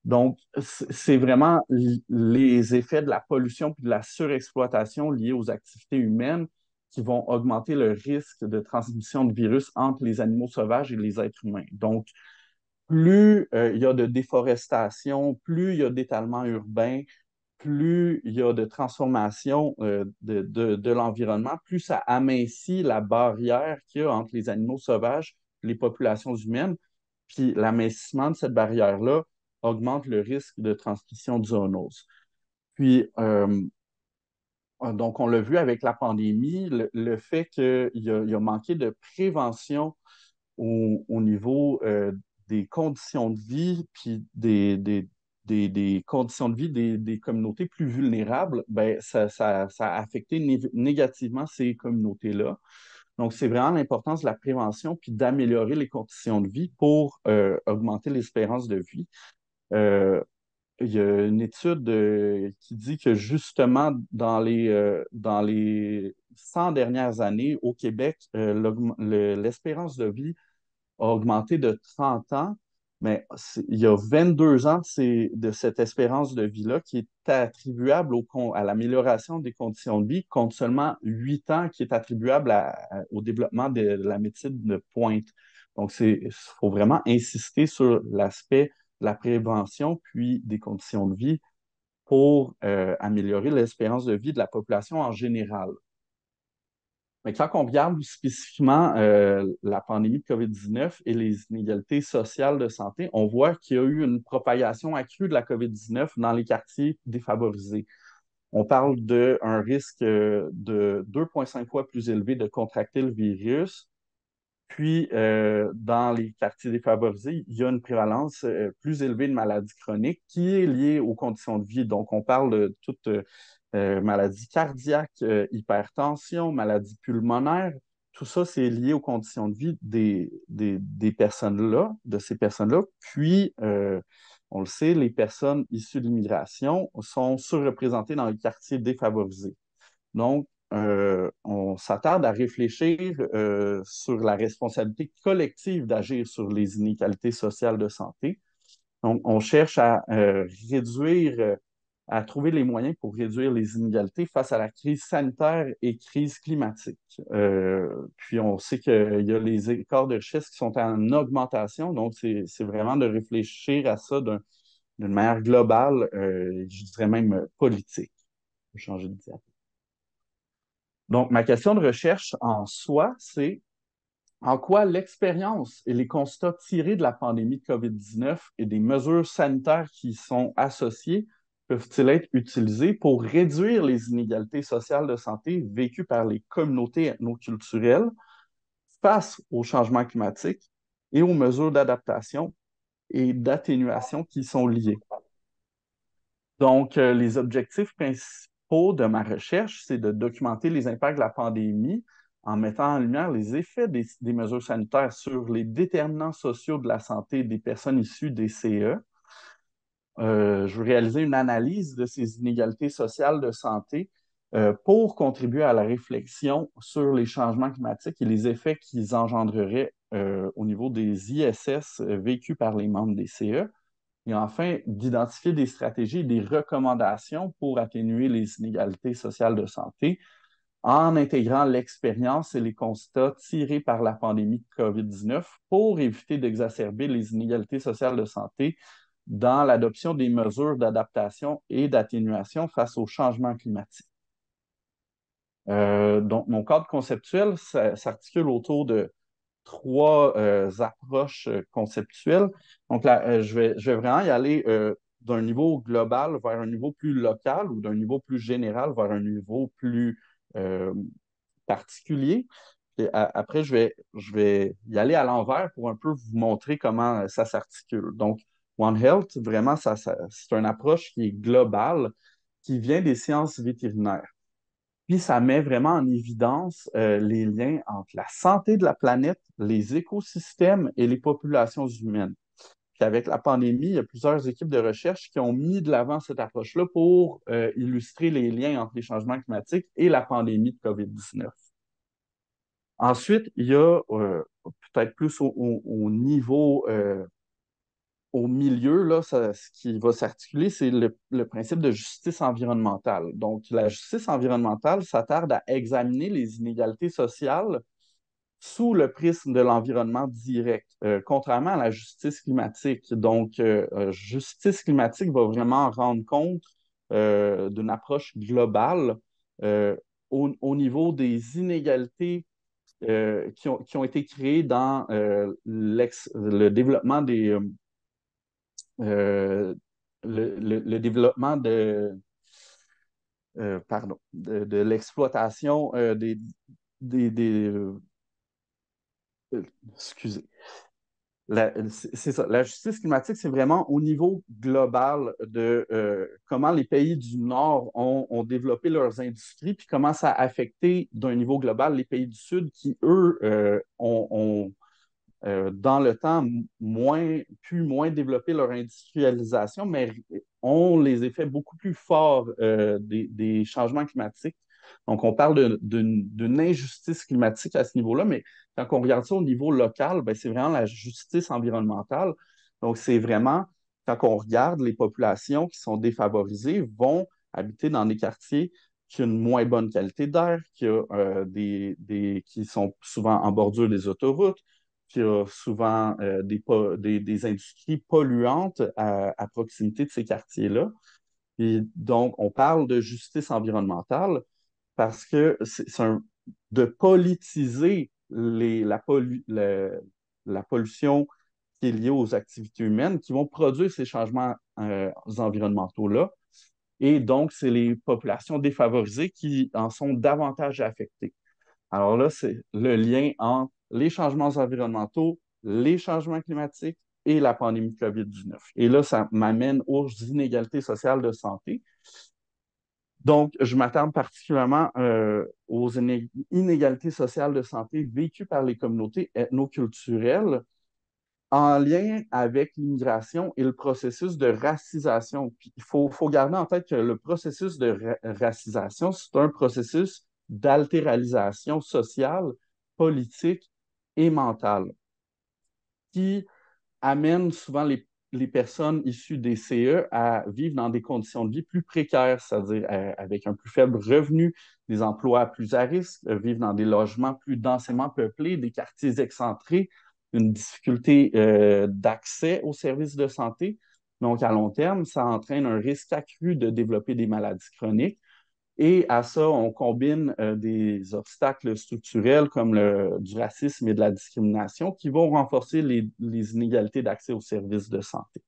Donc, c'est vraiment les effets de la pollution et de la surexploitation liés aux activités humaines qui vont augmenter le risque de transmission de virus entre les animaux sauvages et les êtres humains. Donc, plus il y a de déforestation, plus il y a d'étalement urbain, plus il y a de transformation de l'environnement, plus ça amincit la barrière qu'il y a entre les animaux sauvages et les populations humaines. Puis l'amincissement de cette barrière-là augmente le risque de transmission de zoonose. Puis, donc, on l'a vu avec la pandémie, le fait qu'il y a manqué de prévention au niveau des conditions de vie, puis des conditions de vie des communautés plus vulnérables, ben, ça a affecté négativement ces communautés-là. Donc, c'est vraiment l'importance de la prévention puis d'améliorer les conditions de vie pour augmenter l'espérance de vie. Il y a une étude qui dit que justement, dans les 100 dernières années, au Québec, l'espérance de vie a augmenté de 30 ans, mais il y a 22 ans de cette espérance de vie-là qui est attribuable à l'amélioration des conditions de vie, contre seulement 8 ans qui est attribuable au développement de la médecine de pointe. Donc, il faut vraiment insister sur l'aspect de la prévention puis des conditions de vie pour améliorer l'espérance de vie de la population en général. Mais quand on regarde spécifiquement la pandémie de COVID-19 et les inégalités sociales de santé, on voit qu'il y a eu une propagation accrue de la COVID-19 dans les quartiers défavorisés. On parle d'un risque de 2,5 fois plus élevé de contracter le virus. Puis, dans les quartiers défavorisés, il y a une prévalence plus élevée de maladies chroniques qui est liée aux conditions de vie. Donc, on parle de toutes maladies cardiaques, hypertension, maladies pulmonaires. Tout ça, c'est lié aux conditions de vie des personnes-là, de ces personnes-là. Puis, on le sait, les personnes issues de l'immigration sont surreprésentées dans les quartiers défavorisés. Donc, on s'attarde à réfléchir sur la responsabilité collective d'agir sur les inégalités sociales de santé. Donc, on cherche à à trouver les moyens pour réduire les inégalités face à la crise sanitaire et crise climatique. Puis, on sait qu'il y a les écarts de richesse qui sont en augmentation, donc c'est vraiment de réfléchir à ça d'une manière globale, je dirais même politique. Je vais changer de diapo. Donc, ma question de recherche en soi, c'est en quoi l'expérience et les constats tirés de la pandémie de COVID-19 et des mesures sanitaires qui y sont associées peuvent-ils être utilisés pour réduire les inégalités sociales de santé vécues par les communautés ethnoculturelles face au changement climatique et aux mesures d'adaptation et d'atténuation qui y sont liées. Donc, les objectifs principaux de ma recherche, c'est de documenter les impacts de la pandémie en mettant en lumière les effets des mesures sanitaires sur les déterminants sociaux de la santé des personnes issues des CE. Je veux réaliser une analyse de ces inégalités sociales de santé pour contribuer à la réflexion sur les changements climatiques et les effets qu'ils engendreraient au niveau des ISS vécus par les membres des CE. Et enfin, d'identifier des stratégies et des recommandations pour atténuer les inégalités sociales de santé en intégrant l'expérience et les constats tirés par la pandémie de COVID-19 pour éviter d'exacerber les inégalités sociales de santé dans l'adoption des mesures d'adaptation et d'atténuation face au changement climatique. Donc, mon cadre conceptuel s'articule autour de trois approches conceptuelles. Donc là, je vais vraiment y aller d'un niveau global vers un niveau plus local ou d'un niveau plus général vers un niveau plus euh, particulier. Et après, je vais y aller à l'envers pour un peu vous montrer comment ça s'articule. Donc, One Health, vraiment, c'est une approche qui est globale, qui vient des sciences vétérinaires. Puis, ça met vraiment en évidence les liens entre la santé de la planète, les écosystèmes et les populations humaines. Puis, avec la pandémie, il y a plusieurs équipes de recherche qui ont mis de l'avant cette approche-là pour illustrer les liens entre les changements climatiques et la pandémie de COVID-19. Ensuite, il y a peut-être plus au niveau, au milieu, là, ce qui va s'articuler, c'est le principe de justice environnementale. Donc, la justice environnementale s'attarde à examiner les inégalités sociales sous le prisme de l'environnement direct, contrairement à la justice climatique. Donc, justice climatique va vraiment rendre compte d'une approche globale au niveau des inégalités qui ont été créées dans le développement euh, le développement de l'exploitation euh, excusez. C'est ça. La justice climatique, c'est vraiment au niveau global de comment les pays du Nord ont développé leurs industries, puis comment ça a affecté d'un niveau global les pays du Sud qui, eux, ont dans le temps, pu moins développer leur industrialisation, mais ont les effets beaucoup plus forts des changements climatiques. Donc, on parle d'une injustice climatique à ce niveau-là, mais quand on regarde ça au niveau local, ben, c'est vraiment la justice environnementale. Donc, c'est vraiment, quand on regarde les populations qui sont défavorisées, vont habiter dans des quartiers qui ont une moins bonne qualité d'air, qui sont souvent en bordure des autoroutes, qui a souvent des industries polluantes à proximité de ces quartiers-là. Et donc, on parle de justice environnementale parce que de politiser la pollution qui est liée aux activités humaines qui vont produire ces changements environnementaux-là. Et donc, c'est les populations défavorisées qui en sont davantage affectées. Alors là, c'est le lien entre les changements environnementaux, les changements climatiques et la pandémie de COVID-19. Et là, ça m'amène aux inégalités sociales de santé. Donc, je m'attarde particulièrement aux inégalités sociales de santé vécues par les communautés ethnoculturelles en lien avec l'immigration et le processus de racisation. Puis, il faut garder en tête que le processus de racisation, c'est un processus d'altéralisation sociale, politique et mentale qui amène souvent les personnes issues des CE à vivre dans des conditions de vie plus précaires, c'est-à-dire avec un plus faible revenu, des emplois plus à risque, vivre dans des logements plus densément peuplés, des quartiers excentrés, une difficulté d'accès aux services de santé. Donc, à long terme, ça entraîne un risque accru de développer des maladies chroniques. Et à ça, on combine des obstacles structurels comme du racisme et de la discrimination qui vont renforcer les inégalités d'accès aux services de santé.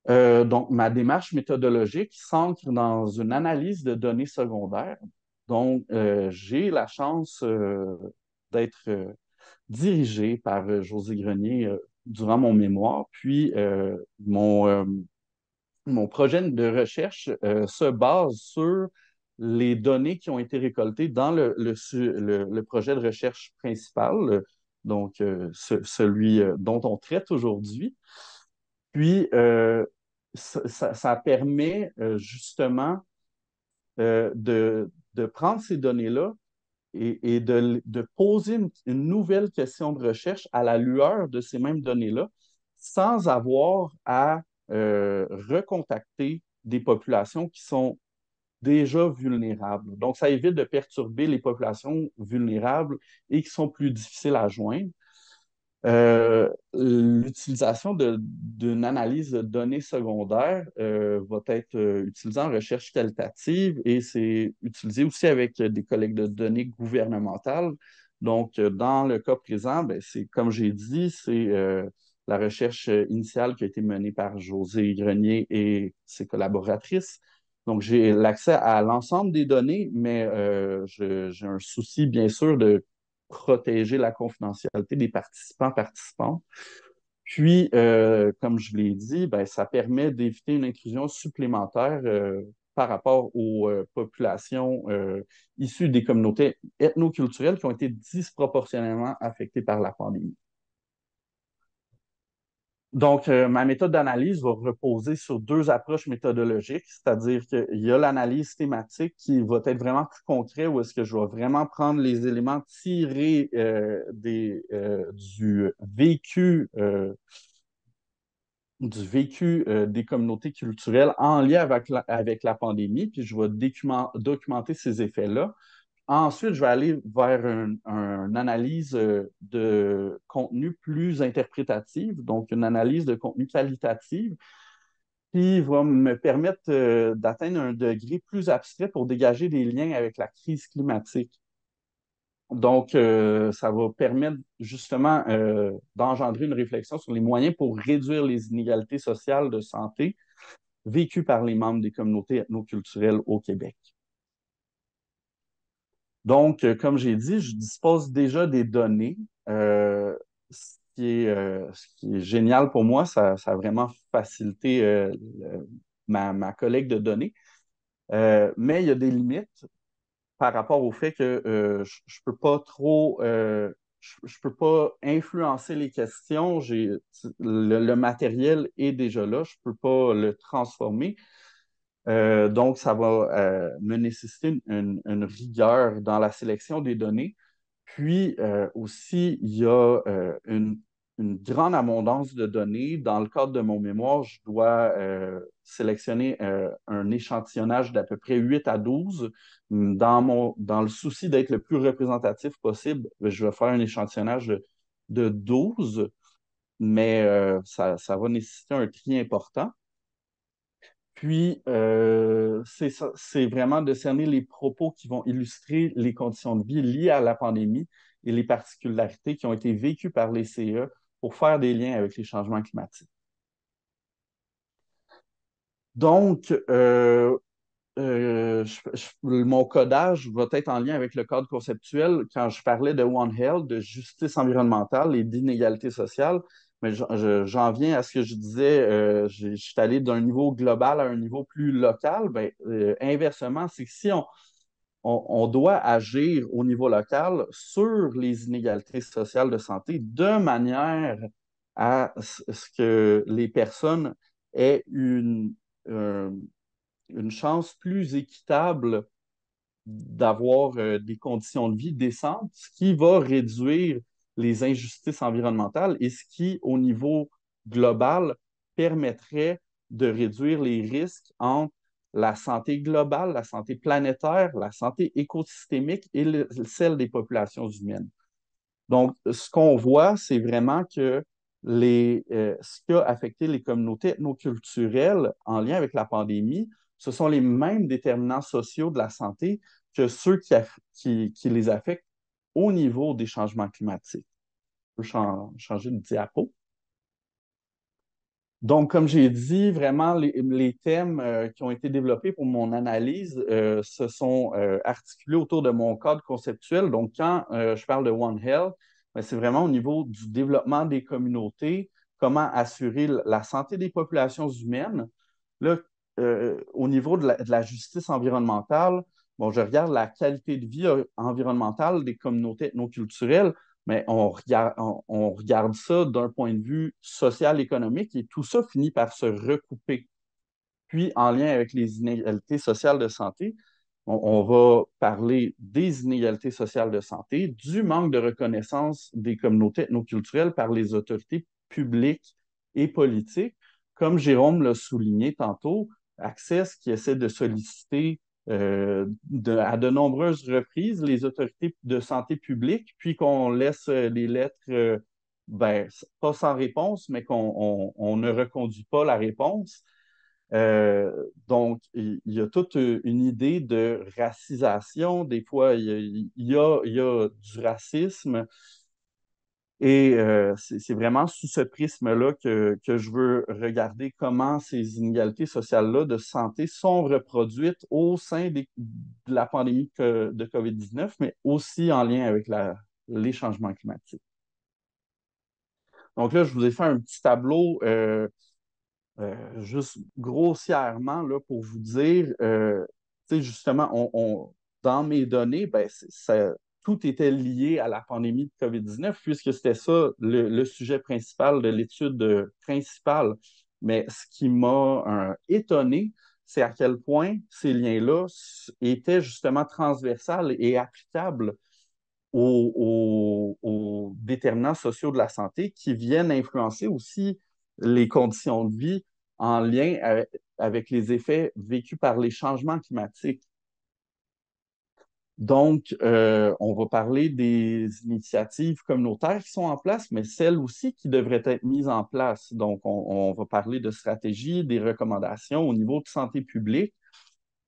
Donc, ma démarche méthodologique s'ancre dans une analyse de données secondaires. Donc, j'ai la chance d'être dirigé par José Grenier durant mon mémoire. Puis, mon projet de recherche se base sur les données qui ont été récoltées dans le projet de recherche principal, donc celui dont on traite aujourd'hui. Puis, ça permet justement de prendre ces données-là et de poser une nouvelle question de recherche à la lueur de ces mêmes données-là sans avoir à recontacter des populations qui sont déjà vulnérables. Donc, ça évite de perturber les populations vulnérables et qui sont plus difficiles à joindre. L'utilisation d'une analyse de données secondaires va être utilisée en recherche qualitative et c'est utilisé aussi avec des collègues de données gouvernementales Donc, dans le cas présent, ben, c'est, comme j'ai dit, c'est la recherche initiale qui a été menée par Josée Grenier et ses collaboratrices. Donc, j'ai l'accès à l'ensemble des données, mais j'ai un souci, bien sûr, de protéger la confidentialité des participantes. Puis, comme je l'ai dit, ben, ça permet d'éviter une intrusion supplémentaire par rapport aux populations issues des communautés ethnoculturelles qui ont été disproportionnellement affectées par la pandémie. Donc, ma méthode d'analyse va reposer sur deux approches méthodologiques, c'est-à-dire qu'il y a l'analyse thématique qui va être vraiment plus concret, où est-ce que je vais vraiment prendre les éléments tirés du vécu des communautés culturelles en lien avec la pandémie, puis je vais documenter ces effets-là. Ensuite, je vais aller vers une analyse de contenu plus interprétative, donc une analyse de contenu qualitative qui va me permettre d'atteindre un degré plus abstrait pour dégager des liens avec la crise climatique. Donc, ça va permettre justement d'engendrer une réflexion sur les moyens pour réduire les inégalités sociales de santé vécues par les membres des communautés ethnoculturelles au Québec. Donc, comme j'ai dit, je dispose déjà des données. Ce qui est génial pour moi, ça a vraiment facilité ma collecte de données. Mais il y a des limites par rapport au fait que je peux pas trop, je peux pas influencer les questions. Le matériel est déjà là, je peux pas le transformer. Donc, ça va me nécessiter une rigueur dans la sélection des données. Puis aussi, il y a une grande abondance de données. Dans le cadre de mon mémoire, je dois sélectionner un échantillonnage d'à peu près 8 à 12. Dans le souci d'être le plus représentatif possible, je vais faire un échantillonnage de 12, mais ça va nécessiter un tri important. Puis, c'est vraiment de cerner les propos qui vont illustrer les conditions de vie liées à la pandémie et les particularités qui ont été vécues par les CE pour faire des liens avec les changements climatiques. Donc, mon codage va être en lien avec le cadre conceptuel quand je parlais de One Health, de justice environnementale et d'inégalité sociale. Mais j'en viens à ce que je disais, je suis allé d'un niveau global à un niveau plus local. Ben, inversement, c'est que si on doit agir au niveau local sur les inégalités sociales de santé de manière à ce que les personnes aient une chance plus équitable d'avoir des conditions de vie décentes, ce qui va réduire les injustices environnementales et ce qui, au niveau global, permettrait de réduire les risques entre la santé globale, la santé planétaire, la santé écosystémique et celle des populations humaines. Donc, ce qu'on voit, c'est vraiment que ce qui a affecté les communautés ethnoculturelles en lien avec la pandémie, ce sont les mêmes déterminants sociaux de la santé que ceux qui les affectent au niveau des changements climatiques. Je peux changer de diapo. Donc, comme j'ai dit, vraiment, les thèmes qui ont été développés pour mon analyse se sont articulés autour de mon cadre conceptuel. Donc, quand je parle de One Health, ben, c'est vraiment au niveau du développement des communautés, comment assurer la santé des populations humaines. Là, au niveau de la justice environnementale, bon, je regarde la qualité de vie environnementale des communautés ethnoculturelles, mais on regarde ça d'un point de vue social-économique et tout ça finit par se recouper. Puis, en lien avec les inégalités sociales de santé, on va parler des inégalités sociales de santé, du manque de reconnaissance des communautés ethnoculturelles par les autorités publiques et politiques. Comme Jérôme l'a souligné tantôt, Access qui essaie de solliciter à de nombreuses reprises les autorités de santé publique, puis qu'on laisse les lettres, ben, pas sans réponse, mais qu'on ne reconduit pas la réponse. Donc, il y a toute une idée de racisation. Des fois, il y a du racisme. Et c'est vraiment sous ce prisme-là que je veux regarder comment ces inégalités sociales-là de santé sont reproduites au sein de la pandémie de COVID-19, mais aussi en lien avec les changements climatiques. Donc là, je vous ai fait un petit tableau juste grossièrement là, pour vous dire, tu sais, justement, dans mes données, ben, tout était lié à la pandémie de COVID-19, puisque c'était ça le sujet principal de l'étude principale. Mais ce qui m'a étonné, c'est à quel point ces liens-là étaient justement transversales et applicables aux déterminants sociaux de la santé qui viennent influencer aussi les conditions de vie en lien avec les effets vécus par les changements climatiques. Donc, on va parler des initiatives communautaires qui sont en place, mais celles aussi qui devraient être mises en place. Donc, on va parler de stratégies, des recommandations au niveau de santé publique.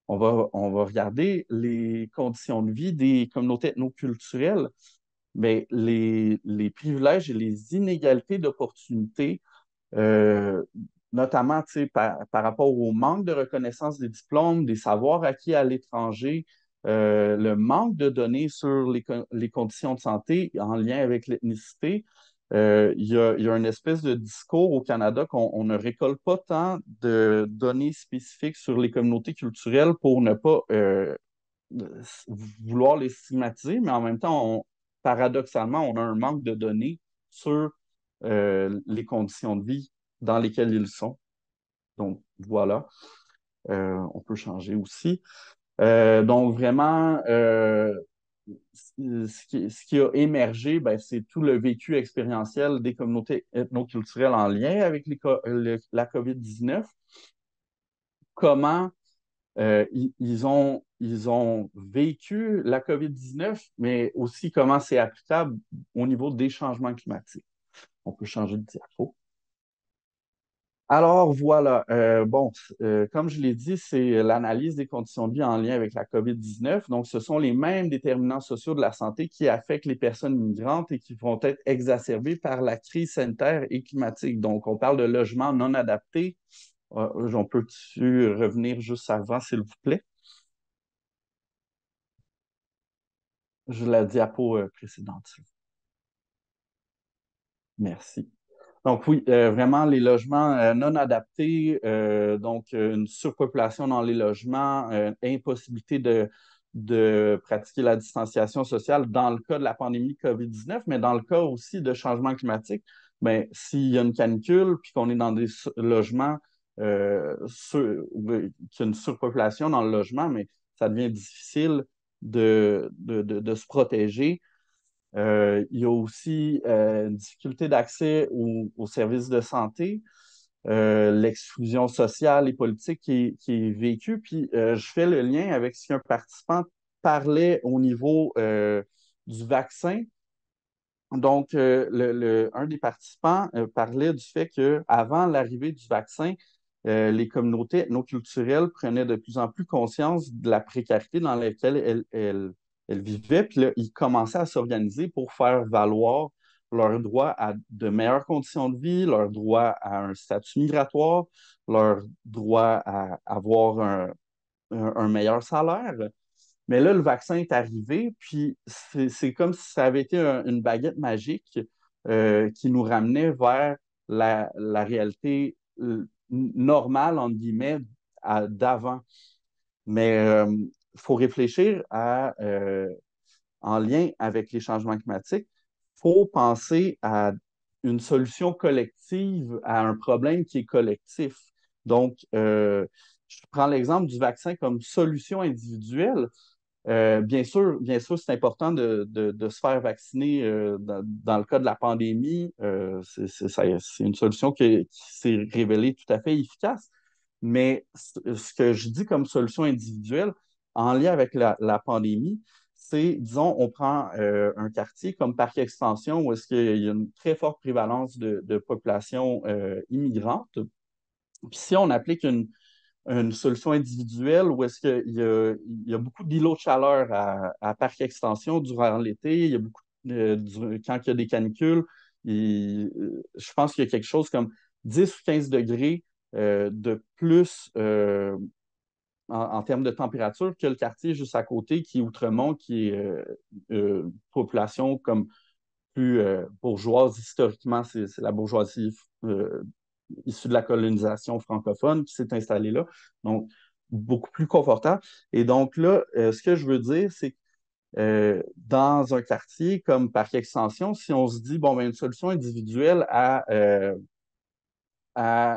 On va regarder les conditions de vie des communautés ethnoculturelles, mais les privilèges et les inégalités d'opportunités, euh, notamment par rapport au manque de reconnaissance des diplômes, des savoirs acquis à l'étranger, le manque de données sur les conditions de santé en lien avec l'ethnicité. Il y a une espèce de discours au Canada qu'on ne récolte pas tant de données spécifiques sur les communautés culturelles pour ne pas vouloir les stigmatiser, mais en même temps, paradoxalement, on a un manque de données sur les conditions de vie dans lesquelles ils sont. Donc, voilà. On peut changer aussi. Donc, vraiment, ce qui a émergé, ben, c'est tout le vécu expérientiel des communautés ethnoculturelles en lien avec la COVID-19. Comment ils ont vécu la COVID-19, mais aussi comment c'est applicable au niveau des changements climatiques. On peut changer de diapo. Alors voilà, bon, comme je l'ai dit, c'est l'analyse des conditions de vie en lien avec la COVID-19. Donc, ce sont les mêmes déterminants sociaux de la santé qui affectent les personnes migrantes et qui vont être exacerbés par la crise sanitaire et climatique. Donc, on parle de logements non adaptés. On peut-tu revenir juste avant, s'il vous plaît? Je la diapo précédente. Merci. Donc oui, vraiment les logements non adaptés, donc une surpopulation dans les logements, impossibilité de pratiquer la distanciation sociale dans le cas de la pandémie COVID-19, mais dans le cas aussi de changement climatique, ben, s'il y a une canicule puis qu'on est dans des logements, qu'il y a une surpopulation dans le logement, mais ça devient difficile de se protéger. Il y a aussi une difficulté d'accès aux services de santé, l'exclusion sociale et politique qui est vécue. Puis je fais le lien avec ce qu'un participant parlait au niveau du vaccin. Donc, un des participants parlait du fait qu'avant l'arrivée du vaccin, les communautés ethnoculturelles prenaient de plus en plus conscience de la précarité dans laquelle elles vivaient. Puis là, ils commençaient à s'organiser pour faire valoir leur droit à de meilleures conditions de vie, leur droit à un statut migratoire, leur droit à avoir un meilleur salaire. Mais là, le vaccin est arrivé, puis c'est comme si ça avait été une baguette magique qui nous ramenait vers la réalité normale, entre guillemets, d'avant. Mais il faut réfléchir en lien avec les changements climatiques, il faut penser à une solution collective à un problème qui est collectif. Donc, je prends l'exemple du vaccin comme solution individuelle. Bien sûr, c'est important de se faire vacciner dans le cas de la pandémie. C'est une solution qui s'est révélée tout à fait efficace. Mais ce que je dis comme solution individuelle en lien avec la pandémie, c'est, disons, on prend un quartier comme Parc Extension où est-ce qu'il y a une très forte prévalence de population immigrante. Puis si on applique une solution individuelle ou est-ce qu'il y a beaucoup d'îlots de chaleur à Parc Extension durant l'été? Il y a beaucoup, quand il y a des canicules, je pense qu'il y a quelque chose comme 10 ou 15 degrés de plus en termes de température que le quartier juste à côté, qui est Outremont, qui est population comme plus bourgeoise. Historiquement, c'est la bourgeoisie issue de la colonisation francophone qui s'est installée là. Donc, beaucoup plus confortable. Et donc là, ce que je veux dire, c'est que dans un quartier comme Parc Extension, si on se dit, bon, ben, une solution individuelle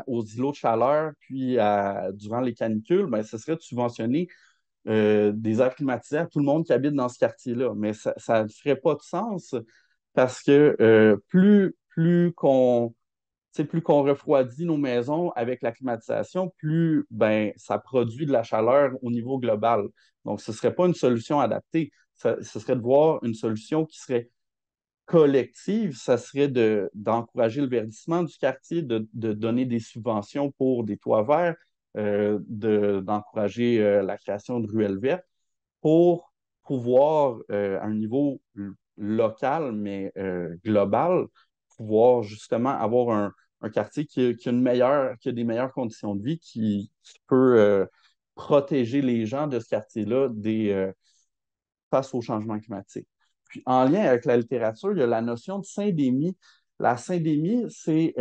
aux îlots de chaleur, puis durant les canicules, ben, ce serait de subventionner des airs climatisés à tout le monde qui habite dans ce quartier-là. Mais ça ne ferait pas de sens parce que plus qu'on refroidit nos maisons avec la climatisation, plus ben, ça produit de la chaleur au niveau global. Donc, ce ne serait pas une solution adaptée. Ce serait de voir une solution qui serait collective, ça serait d'encourager le verdissement du quartier, de donner des subventions pour des toits verts, d'encourager la création de ruelles vertes pour pouvoir, à un niveau local, mais global, pouvoir justement avoir un quartier qui a des meilleures conditions de vie, qui peut protéger les gens de ce quartier-là face au changement climatique. Puis, en lien avec la littérature, il y a la notion de syndémie. La syndémie, c'est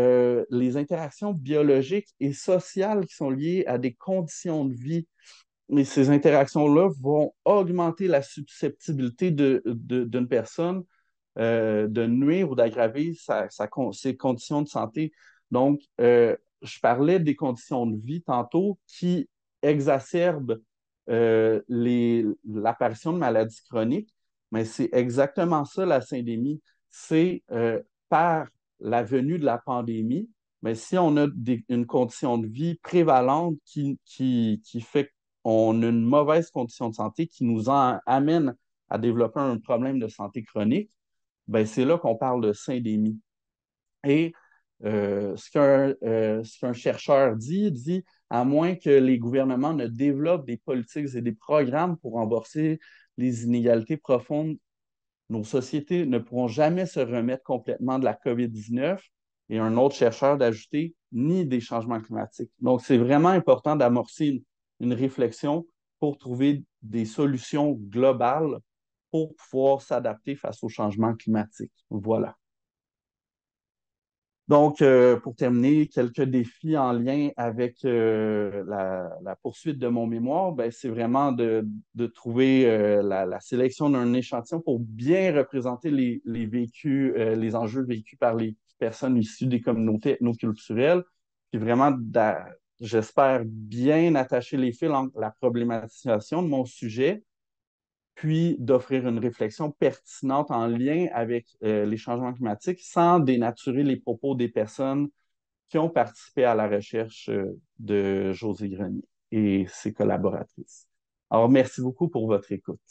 les interactions biologiques et sociales qui sont liées à des conditions de vie. Et ces interactions-là vont augmenter la susceptibilité d'une personne de nuire ou d'aggraver ses conditions de santé. Donc, je parlais des conditions de vie tantôt qui exacerbent l'apparition de maladies chroniques, mais c'est exactement ça la syndémie. C'est par la venue de la pandémie, mais si on a une condition de vie prévalente qui fait qu'on a une mauvaise condition de santé qui nous amène à développer un problème de santé chronique, ben c'est là qu'on parle de syndémie. Et ce qu'un chercheur dit, à moins que les gouvernements ne développent des politiques et des programmes pour renforcer les inégalités profondes, nos sociétés ne pourront jamais se remettre complètement de la COVID-19. Et un autre chercheur d'ajouter, ni des changements climatiques. Donc, c'est vraiment important d'amorcer une réflexion pour trouver des solutions globales pour pouvoir s'adapter face aux changements climatiques. Voilà. Donc, pour terminer, quelques défis en lien avec la poursuite de mon mémoire, ben, c'est vraiment de trouver la sélection d'un échantillon pour bien représenter les enjeux vécus par les personnes issues des communautés ethnoculturelles, puis vraiment, j'espère, bien attacher les fils entre la problématisation de mon sujet puis d'offrir une réflexion pertinente en lien avec les changements climatiques sans dénaturer les propos des personnes qui ont participé à la recherche de Josée Grenier et ses collaboratrices. Alors, merci beaucoup pour votre écoute.